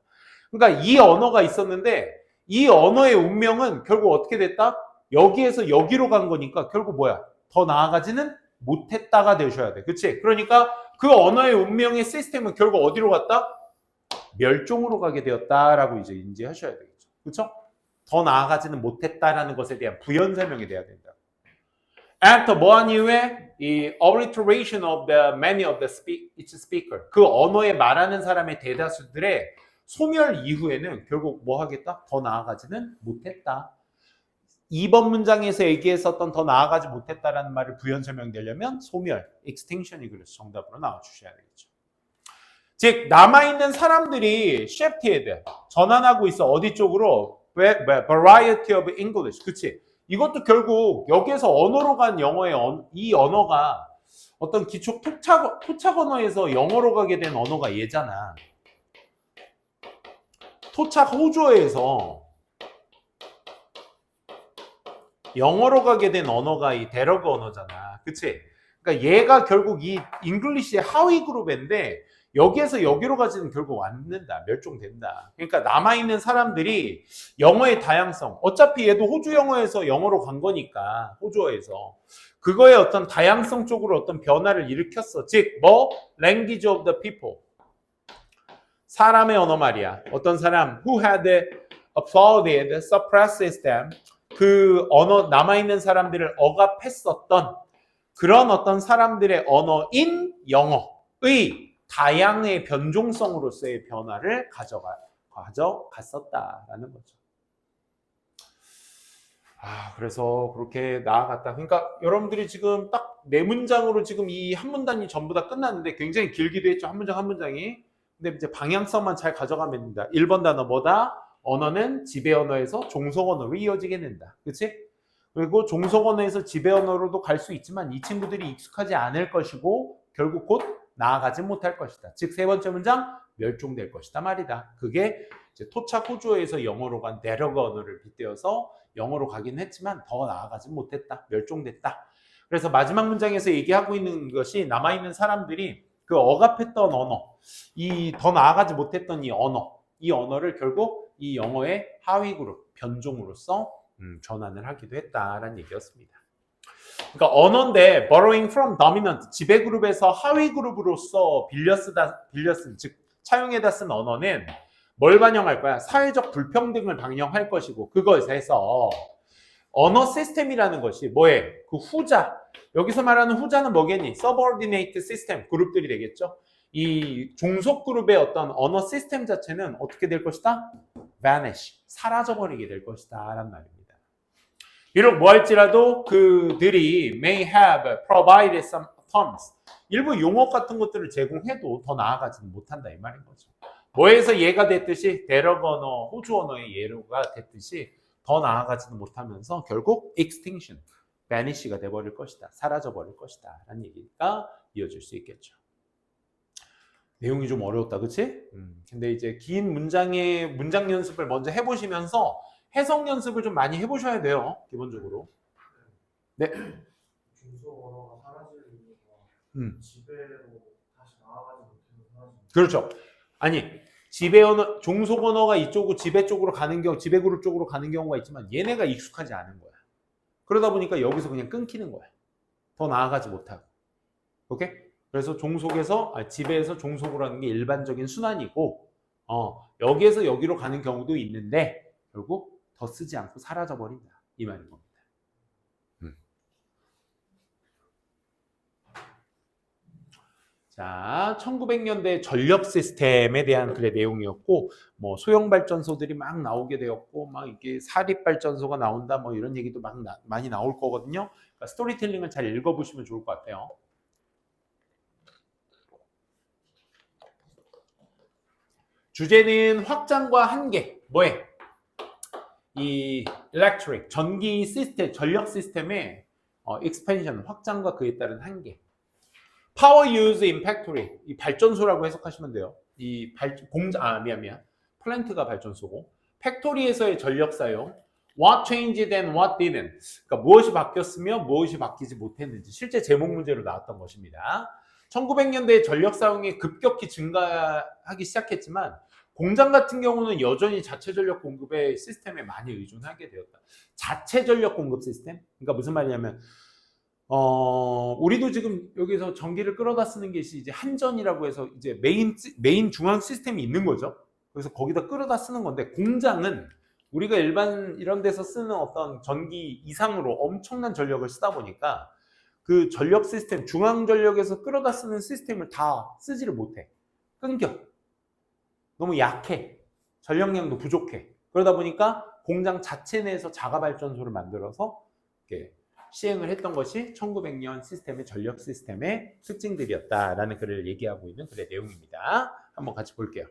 그러니까 이 언어가 있었는데 이 언어의 운명은 결국 어떻게 됐다? 여기에서 여기로 간 거니까 결국 뭐야? 더 나아가지는 못했다가 되셔야 돼. 그치? 그러니까 그 언어의 운명의 시스템은 결국 어디로 갔다? 멸종으로 가게 되었다라고 이제 인지하셔야 되겠죠. 그렇죠? 더 나아가지는 못했다라는 것에 대한 부연 설명이 돼야 된다. After 뭐한 이후에 이 obliteration of the many of the each speaker, 그 언어에 말하는 사람의 대다수들의 소멸 이후에는 결국 뭐 하겠다? 더 나아가지는 못했다. 2번 문장에서 얘기했었던 더 나아가지 못했다라는 말을 부연 설명되려면 소멸, extinction이 그래서 정답으로 나와주셔야 되겠죠. 즉 남아있는 사람들이 shifted, 전환하고 있어. 어디 쪽으로? variety of English. 그치? 이것도 결국 여기에서 언어로 간 영어의 이 언어가 어떤 기초 토착 언어에서 영어로 가게 된 언어가 얘잖아. 토착 호주어에서 영어로 가게 된 언어가 이 데러그 언어잖아. 그치? 그러니까 얘가 결국 이 잉글리시의 하위 그룹인데 여기에서 여기로 가지는 결국 왔는다. 멸종된다. 그러니까 남아있는 사람들이 영어의 다양성, 어차피 얘도 호주 영어에서 영어로 간 거니까 호주어에서 그거의 어떤 다양성 쪽으로 어떤 변화를 일으켰어. 즉 뭐? Language of the people. 사람의 언어 말이야. 어떤 사람 who had applauded, suppressed them, 그 언어 남아있는 사람들을 억압했었던 그런 어떤 사람들의 언어인 영어의 다양의 변종성으로서의 변화를 가져갔었다라는 거죠. 그래서 그렇게 나아갔다. 그러니까 여러분들이 지금 딱 네 문장으로 지금 이 한 문단이 전부 다 끝났는데 굉장히 길기도 했죠. 한 문장 한 문장이. 근데 이제 방향성만 잘 가져가면 됩니다. 1번 단어 뭐다? 언어는 지배 언어에서 종속 언어로 이어지게 된다. 그렇지? 그리고 종속 언어에서 지배 언어로도 갈 수 있지만 이 친구들이 익숙하지 않을 것이고 결국 곧 나아가지 못할 것이다. 즉 세 번째 문장 멸종될 것이다 말이다. 그게 이제 토착 호주어에서 영어로 간 데러그 언어를 빗대어서 영어로 가긴 했지만 더 나아가지 못했다. 멸종됐다. 그래서 마지막 문장에서 얘기하고 있는 것이 남아있는 사람들이 그 억압했던 언어, 이 더 나아가지 못했던 이 언어를 결국 이 영어의 하위 그룹, 변종으로서 전환을 하기도 했다라는 얘기였습니다. 그러니까 언어인데 borrowing from dominant, 지배 그룹에서 하위 그룹으로서 즉 차용해다 쓴 언어는 뭘 반영할 거야? 사회적 불평등을 반영할 것이고 그것에서 언어 시스템이라는 것이 뭐에? 그 후자. 여기서 말하는 후자는 뭐겠니? subordinate system 그룹들이 되겠죠. 이 종속 그룹의 어떤 언어 시스템 자체는 어떻게 될 것이다? vanish, 사라져버리게 될 것이다 라는 말입니다. 비록 뭐 할지라도 그들이 may have provided some terms, 일부 용어 같은 것들을 제공해도 더 나아가지는 못한다 이 말인 거죠. 뭐에서 예가 됐듯이 데러그 언어, 호주 언어의 예로가 됐듯이 더 나아가지는 못하면서 결국 extinction, vanish가 돼버릴 것이다. 사라져버릴 것이다 라는 얘기가 이어질 수 있겠죠. 내용이 좀 어려웠다, 그치? 근데 이제 긴 문장 연습을 먼저 해보시면서 해석 연습을 좀 많이 해보셔야 돼요, 기본적으로. 네. 중속 언어가 사라질 이유가 지배로 다시 나아가지 못해서 사라집니다. 그렇죠. 아니, 지배 언어, 종속 언어가 이쪽으로 지배 쪽으로 가는 경우, 지배 그룹 쪽으로 가는 경우가 있지만 얘네가 익숙하지 않은 거야. 그러다 보니까 여기서 그냥 끊기는 거야. 더 나아가지 못하고. 오케이? 그래서 지배에서 종속으로 하는 게 일반적인 순환이고, 여기에서 여기로 가는 경우도 있는데, 결국 더 쓰지 않고 사라져버린다. 이 말인 겁니다. 자, 1900년대 전력 시스템에 대한 글의 내용이었고, 뭐 소형 발전소들이 막 나오게 되었고, 막 이게 사립 발전소가 나온다, 뭐 이런 얘기도 많이 나올 거거든요. 그러니까 스토리텔링을 잘 읽어보시면 좋을 것 같아요. 주제는 확장과 한계. 뭐해? 이 electric, 전기 시스템, 전력 시스템의 expansion, 확장과 그에 따른 한계. power use in factory, 이 발전소라고 해석하시면 돼요. 이 미안. 플랜트가 발전소고. 팩토리에서의 전력 사용. What changed and what didn't. 그러니까 무엇이 바뀌었으며 무엇이 바뀌지 못했는지 실제 제목 문제로 나왔던 것입니다. 1900년대에 전력 사용이 급격히 증가하기 시작했지만 공장 같은 경우는 여전히 자체 전력 공급의 시스템에 많이 의존하게 되었다. 자체 전력 공급 시스템? 그러니까 무슨 말이냐면 우리도 지금 여기서 전기를 끌어다 쓰는 게 이제 한전이라고 해서 이제 메인 중앙 시스템이 있는 거죠. 그래서 거기다 끌어다 쓰는 건데 공장은 우리가 일반 이런 데서 쓰는 어떤 전기 이상으로 엄청난 전력을 쓰다 보니까 그 전력 시스템, 중앙 전력에서 끌어다 쓰는 시스템을 다 쓰지를 못해. 끊겨. 너무 약해. 전력량도 부족해. 그러다 보니까 공장 자체 내에서 자가 발전소를 만들어서 이렇게 시행을 했던 것이 1900년 시스템의 전력 시스템의 특징들이었다라는 글을 얘기하고 있는 글의 내용입니다. 한번 같이 볼게요.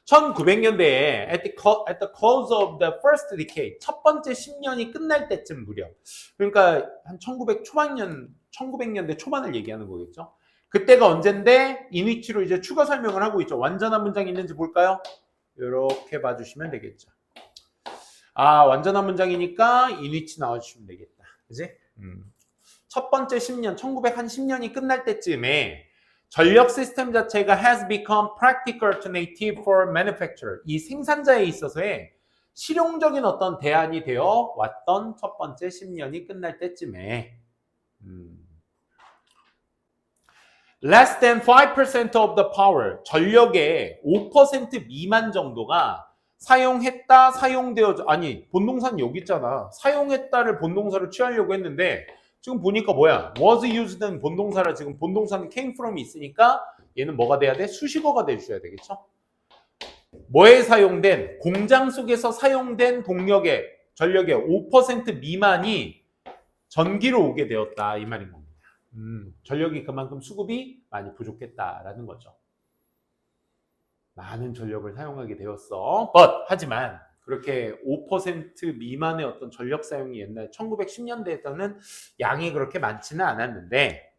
1900년대에 at the close of the first decade, 첫 번째 10년이 끝날 때쯤 무렵, 그러니까 한 1900년대 초반을 얘기하는 거겠죠. 그때가 언젠데 인위치로 이제 추가 설명을 하고 있죠. 완전한 문장이 있는지 볼까요? 이렇게 봐주시면 되겠죠. 완전한 문장이니까 인위치 나와주시면 되겠다. 그지? 첫 번째 10년, 1910년이 끝날 때쯤에 전력 시스템 자체가 has become practical alternative for manufacturer. 이 생산자에 있어서의 실용적인 어떤 대안이 되어 왔던 첫 번째 10년이 끝날 때쯤에 less than 5% of the power, 전력의 5% 미만 정도가 사용했다, 본동사는 여기 있잖아. 사용했다를 본동사로 취하려고 했는데 지금 보니까 뭐야? was used는 본동사라 지금 본동사는 came from이 있으니까 얘는 뭐가 돼야 돼? 수식어가 돼주셔야 되겠죠? 뭐에 사용된? 공장 속에서 사용된 동력의 전력의 5% 미만이 전기로 오게 되었다 이 말인 겁니다. 전력이 그만큼 수급이 많이 부족했다라는 거죠. 많은 전력을 사용하게 되었어. 하지만 그렇게 5% 미만의 어떤 전력 사용이 옛날 1910년대에서는 양이 그렇게 많지는 않았는데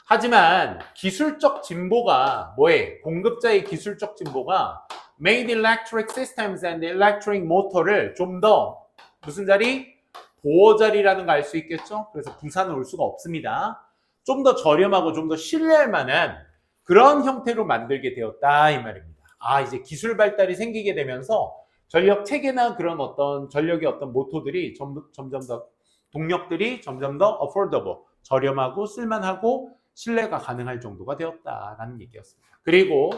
하지만 기술적 진보가 뭐해? 공급자의 기술적 진보가 made electric systems and electric motor를 좀 더 무슨 자리? 보호 자리라는 거 알 수 있겠죠? 그래서 부산은 올 수가 없습니다. 좀 더 저렴하고 좀 더 신뢰할 만한 그런 형태로 만들게 되었다 이 말입니다. 이제 기술 발달이 생기게 되면서 전력 체계나 그런 어떤 전력의 어떤 모토들이 점점 더 동력들이 점점 더 affordable, 저렴하고 쓸만하고 신뢰가 가능할 정도가 되었다라는 얘기였습니다. 그리고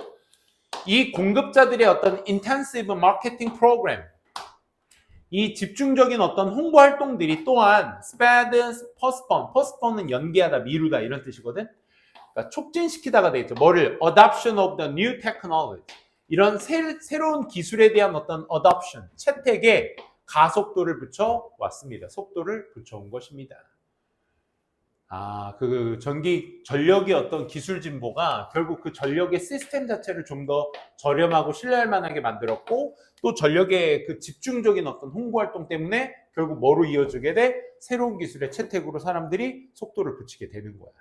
이 공급자들의 어떤 intensive marketing program, 이 집중적인 어떤 홍보 활동들이 또한 sped, postpone는 연기하다, 미루다 이런 뜻이거든. 그러니까 촉진시키다가 되겠죠. 뭐를? adoption of the new technology. 이런 새로운 기술에 대한 어떤 adoption, 채택에 가속도를 붙여 왔습니다. 속도를 붙여온 것입니다. 그 전력의 어떤 기술 진보가 결국 그 전력의 시스템 자체를 좀 더 저렴하고 신뢰할 만하게 만들었고 또 전력의 그 집중적인 어떤 홍보 활동 때문에 결국 뭐로 이어지게 돼? 새로운 기술의 채택으로 사람들이 속도를 붙이게 되는 거야.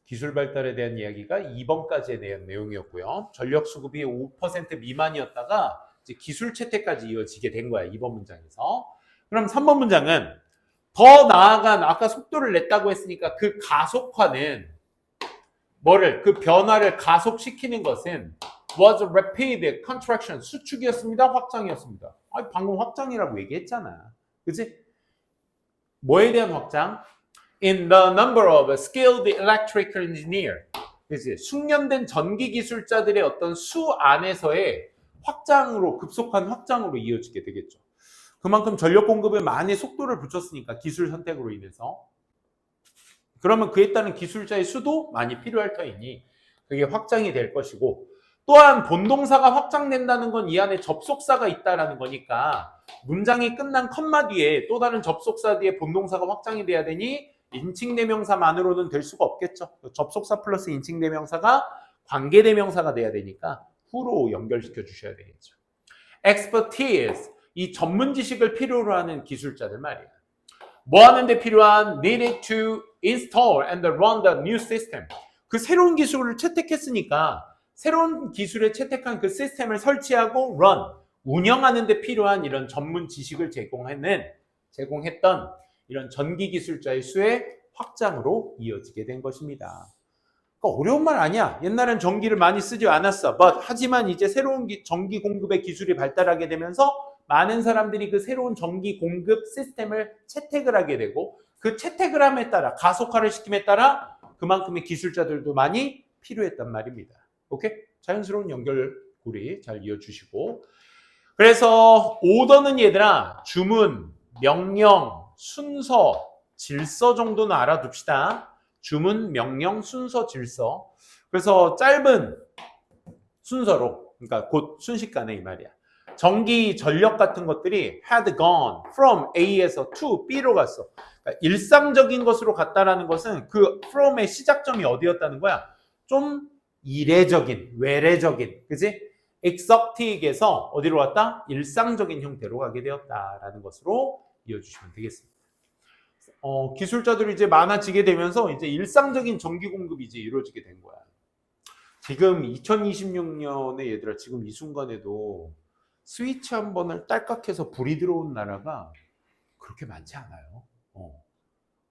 기술 발달에 대한 이야기가 2번까지에 대한 내용이었고요. 전력 수급이 5% 미만이었다가 이제 기술 채택까지 이어지게 된 거야. 2번 문장에서. 그럼 3번 문장은 더 나아간 아까 속도를 냈다고 했으니까 그 가속화는 그 변화를 가속시키는 것은 was rapid contraction, 수축이었습니다. 확장이었습니다. 방금 확장이라고 얘기했잖아. 그치? 뭐에 대한 확장? In the number of skilled electrical engineer. 그치? 숙련된 전기 기술자들의 어떤 수 안에서의 확장으로, 급속한 확장으로 이어지게 되겠죠. 그만큼 전력 공급에 많이 속도를 붙였으니까 기술 선택으로 인해서. 그러면 그에 따른 기술자의 수도 많이 필요할 터이니 그게 확장이 될 것이고 또한 본동사가 확장된다는 건 이 안에 접속사가 있다라는 거니까 문장이 끝난 컴마 뒤에 또 다른 접속사 뒤에 본동사가 확장이 돼야 되니 인칭대명사만으로는 될 수가 없겠죠. 접속사 플러스 인칭대명사가 관계대명사가 돼야 되니까 who로 연결시켜 주셔야 되겠죠. expertise, 이 전문 지식을 필요로 하는 기술자들 말이에요. 뭐 하는데 필요한 needed to install and run the new system. 그 새로운 기술을 채택했으니까 새로운 기술에 채택한 그 시스템을 설치하고 run, 운영하는 데 필요한 이런 전문 지식을 제공했던 이런 전기 기술자의 수의 확장으로 이어지게 된 것입니다. 그러니까 어려운 말 아니야. 옛날엔 전기를 많이 쓰지 않았어. 하지만 이제 새로운 전기 공급의 기술이 발달하게 되면서 많은 사람들이 그 새로운 전기 공급 시스템을 채택을 하게 되고 그 채택을 함에 따라 가속화를 시킴에 따라 그만큼의 기술자들도 많이 필요했단 말입니다. 오케이? 자연스러운 연결고리 잘 이어주시고 그래서 오더는 얘들아 주문, 명령, 순서, 질서 정도는 알아둡시다. 주문, 명령, 순서, 질서. 그래서 짧은 순서로 그러니까 곧 순식간에 이 말이야. 전기, 전력 같은 것들이 had gone from A에서 to B로 갔어. 그러니까 일상적인 것으로 갔다라는 것은 그 from의 시작점이 어디였다는 거야? 좀 이례적인, 외래적인, 그지? exotic에서 어디로 왔다? 일상적인 형태로 가게 되었다라는 것으로 이어주시면 되겠습니다. 기술자들이 이제 많아지게 되면서 이제 일상적인 전기 공급이 이제 이루어지게 된 거야. 지금 2026년에 얘들아 지금 이 순간에도 스위치 한 번을 딸깍해서 불이 들어온 나라가 그렇게 많지 않아요.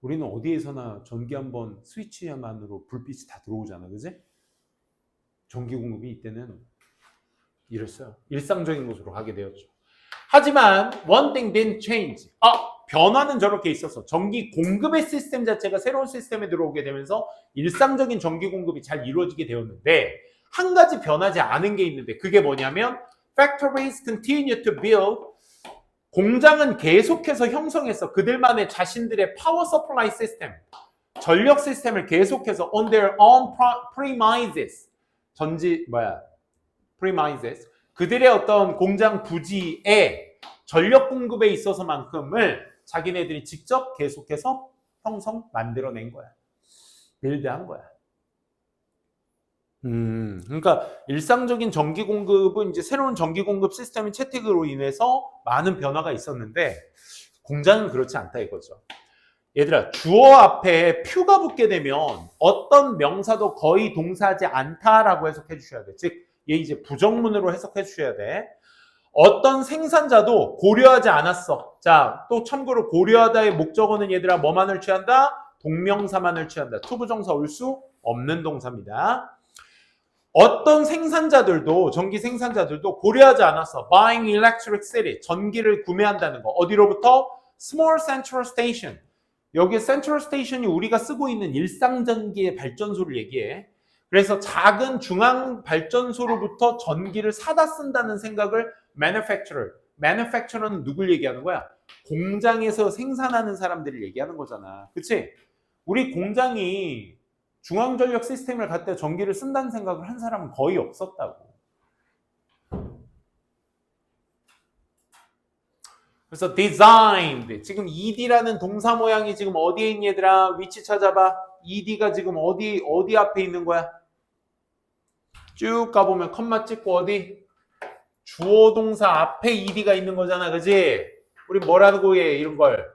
우리는 어디에서나 전기 한 번 스위치만으로 불빛이 다 들어오잖아, 그지? 전기 공급이 이때는 이랬어요. 일상적인 곳으로 가게 되었죠. 하지만 one thing didn't change. 변화는 저렇게 있어서 전기 공급의 시스템 자체가 새로운 시스템에 들어오게 되면서 일상적인 전기 공급이 잘 이루어지게 되었는데 한 가지 변하지 않은 게 있는데 그게 뭐냐면 factories continue to build. 공장은 계속해서 형성해서 그들만의 자신들의 파워 서플라이 시스템, 전력 시스템을 계속해서 on their own premises, premises, 그들의 어떤 공장 부지에 전력 공급에 있어서만큼을 자기네들이 직접 계속해서 만들어낸 거야. 빌드한 거야. 그러니까 일상적인 전기 공급은 이제 새로운 전기 공급 시스템의 채택으로 인해서 많은 변화가 있었는데 공장은 그렇지 않다 이거죠. 얘들아 주어 앞에 퓨가 붙게 되면 어떤 명사도 거의 동사하지 않다라고 해석해 주셔야 돼. 즉 얘 이제 부정문으로 해석해 주셔야 돼. 어떤 생산자도 고려하지 않았어. 자, 또 참고로 고려하다의 목적어는 얘들아 뭐만을 취한다? 동명사만을 취한다. 투부정사 올 수 없는 동사입니다. 어떤 생산자들도 전기 생산자들도 고려하지 않았어. Buying electricity, 전기를 구매한다는 거. 어디로부터? Small central station. 여기 central station이 우리가 쓰고 있는 일상 전기의 발전소를 얘기해. 그래서 작은 중앙 발전소로부터 전기를 사다 쓴다는 생각을 manufacturer는 누굴 얘기하는 거야? 공장에서 생산하는 사람들을 얘기하는 거잖아. 그치? 우리 공장이 중앙전력 시스템을 갖다 전기를 쓴다는 생각을 한 사람은 거의 없었다고. 그래서 designed, 지금 ed라는 동사 모양이 지금 어디에 있니 얘들아? 위치 찾아봐. ed가 지금 어디 앞에 있는 거야? 쭉 가보면 컴마 찍고 어디? 주어 동사 앞에 ed가 있는 거잖아, 그지? 우리 뭐라고 해 이런 걸?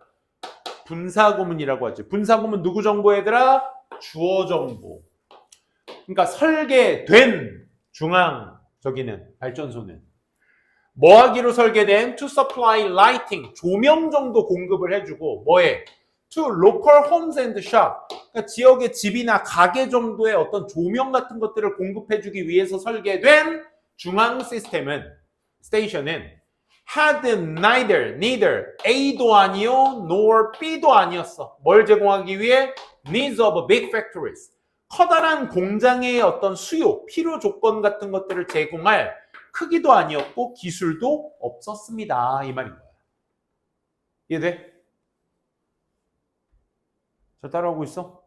분사구문이라고 하지. 분사구문 누구 정보 얘들아? 주어 정보. 그러니까 설계된 중앙 저기는 발전소는 뭐 하기로 설계된? To supply lighting, 조명 정도 공급을 해주고 뭐해? To local homes and shop, 그러니까 지역의 집이나 가게 정도의 어떤 조명 같은 것들을 공급해주기 위해서 설계된 중앙 스테이션은 had neither A도 아니요 nor B도 아니었어. 뭘 제공하기 위해? Needs of big factories, 커다란 공장의 어떤 수요, 필요 조건 같은 것들을 제공할 크기도 아니었고 기술도 없었습니다. 이 말인 거야. 이해돼? 잘 따라오고 있어?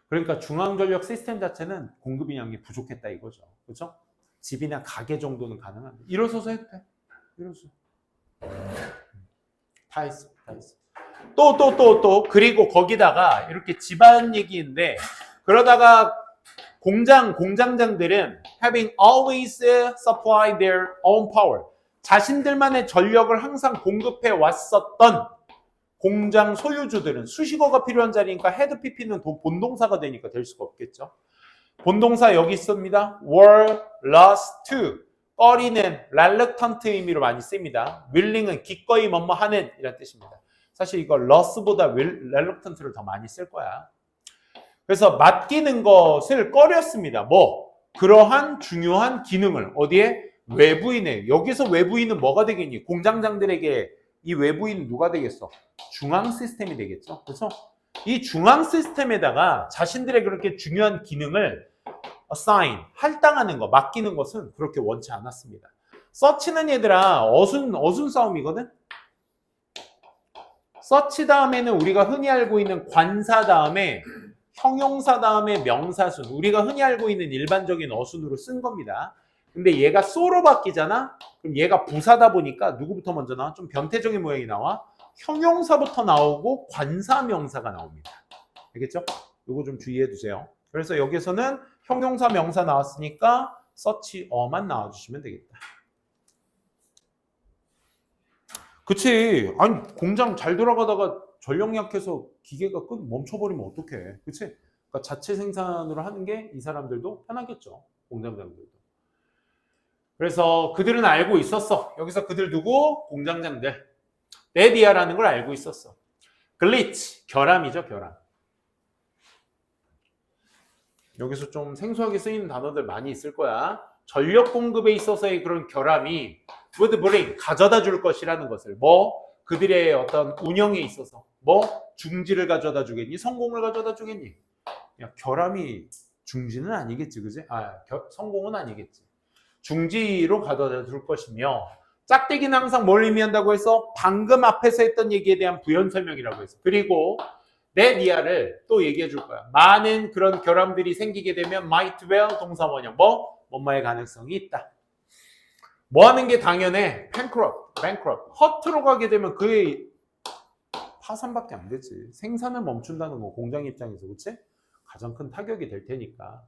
그러니까 중앙전력 시스템 자체는 공급량이 부족했다 이거죠. 그렇죠? 집이나 가게 정도는 가능한데 일어서서 해도 돼. 일어서. 다 했어. 또 그리고 거기다가 이렇게 집안 얘기인데 그러다가 공장장들은 having always supplied their own power. 자신들만의 전력을 항상 공급해 왔었던 공장 소유주들은 수식어가 필요한 자리니까 had pp는 본동사가 되니까 될 수가 없겠죠. 본동사 여기 있습니다. were lost to. 꺼리는 reluctant 의미로 많이 씁니다. willing은 기꺼이 뭐뭐 하는 이란 뜻입니다. 사실 이거 lost보다 reluctant를 더 많이 쓸 거야. 그래서 맡기는 것을 꺼렸습니다. 뭐? 그러한 중요한 기능을 어디에? 외부인에. 여기서 외부인은 뭐가 되겠니? 공장장들에게 이 외부인은 누가 되겠어? 중앙 시스템이 되겠죠. 그래서 이 중앙 시스템에다가 자신들의 그렇게 중요한 기능을 assign, 할당하는 거, 맡기는 것은 그렇게 원치 않았습니다. 서치는 얘들아 어순 싸움이거든. 서치 다음에는 우리가 흔히 알고 있는 관사 다음에 형용사 다음에 명사순, 우리가 흔히 알고 있는 일반적인 어순으로 쓴 겁니다. 근데 얘가 so로 바뀌잖아? 그럼 얘가 부사다 보니까 누구부터 먼저 나와? 좀 변태적인 모양이 나와. 형용사부터 나오고 관사 명사가 나옵니다. 알겠죠? 이거 좀 주의해 두세요. 그래서 여기서는 형용사 명사 나왔으니까 서치어만 나와주시면 되겠다. 그치? 아니 공장 잘 돌아가다가 전력 약해서 기계가 멈춰버리면 어떡해? 그치? 그러니까 자체 생산으로 하는 게 이 사람들도 편하겠죠. 공장장들도. 그래서 그들은 알고 있었어. 여기서 그들 누구? 공장장들. 데디아라는 걸 알고 있었어. 글리치, 결함이죠, 결함. 여기서 좀 생소하게 쓰이는 단어들 많이 있을 거야. 전력 공급에 있어서의 그런 결함이 would bring, 가져다 줄 것이라는 것을 뭐? 그들의 어떤 운영에 있어서 뭐? 중지를 가져다 주겠니? 성공을 가져다 주겠니? 야, 결함이 중지는 아니겠지, 그지? 성공은 아니겠지. 중지로 가져다 줄 것이며 짝대기는 항상 뭘 의미한다고 해서 방금 앞에서 했던 얘기에 대한 부연 설명이라고 했어. 그리고 내 니아를 또 얘기해 줄 거야. 많은 그런 결함들이 생기게 되면 might well 동사 원형 뭐뭐의 가능성이 있다. 뭐 하는 게 당연해? bankrupt. 허투루 가게 되면 그의 파산밖에 안 되지. 생산을 멈춘다는 거 공장 입장에서 그치? 가장 큰 타격이 될 테니까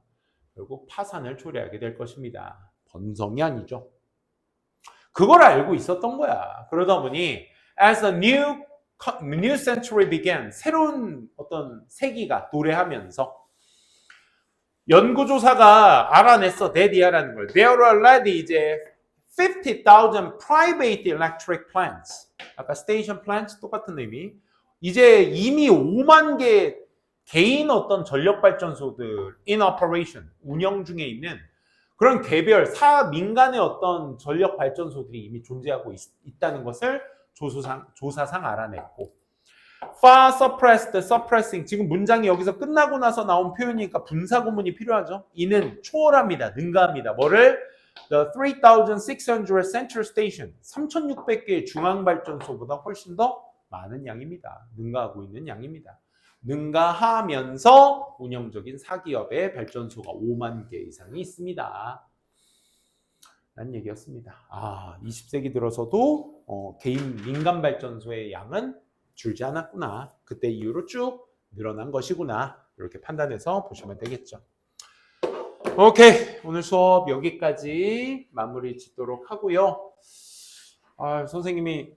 결국 파산을 초래하게 될 것입니다. 번성이 아니죠. 그걸 알고 있었던 거야. 그러다 보니 as a new century began, 새로운 어떤 세기가 도래하면서 연구조사가 알아냈어. 데디아라는 걸. There are already 이제 50,000 private electric plants. 아까 station plants 똑같은 의미. 이제 이미 5만 개 개인 어떤 전력발전소들 in operation, 운영 중에 있는 그런 개별 민간의 어떤 전력발전소들이 이미 존재하고 있다는 것을 조사상 알아냈고 far suppressed, suppressing 지금 문장이 여기서 끝나고 나서 나온 표현이니까 분사구문이 필요하죠. 이는 초월합니다. 능가합니다. 뭐를? The 3,600 central station 3,600개의 중앙발전소보다 훨씬 더 많은 양입니다. 능가하고 있는 양입니다. 능가하면서 운영적인 사기업의 발전소가 5만 개 이상이 있습니다. 라는 얘기였습니다. 20세기 들어서도 개인 민간 발전소의 양은 줄지 않았구나. 그때 이후로 쭉 늘어난 것이구나. 이렇게 판단해서 보시면 되겠죠. 오케이. 오늘 수업 여기까지 마무리 짓도록 하고요. 선생님이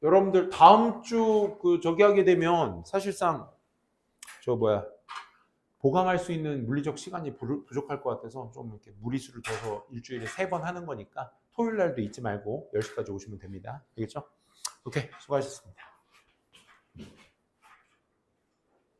여러분들 다음 주 저기 하게 되면 사실상 보강할 수 있는 물리적 시간이 부족할 것 같아서 좀 이렇게 무리수를 둬서 일주일에 3번 하는 거니까 토요일 날도 잊지 말고 10시까지 오시면 됩니다. 알겠죠? 오케이. 수고하셨습니다.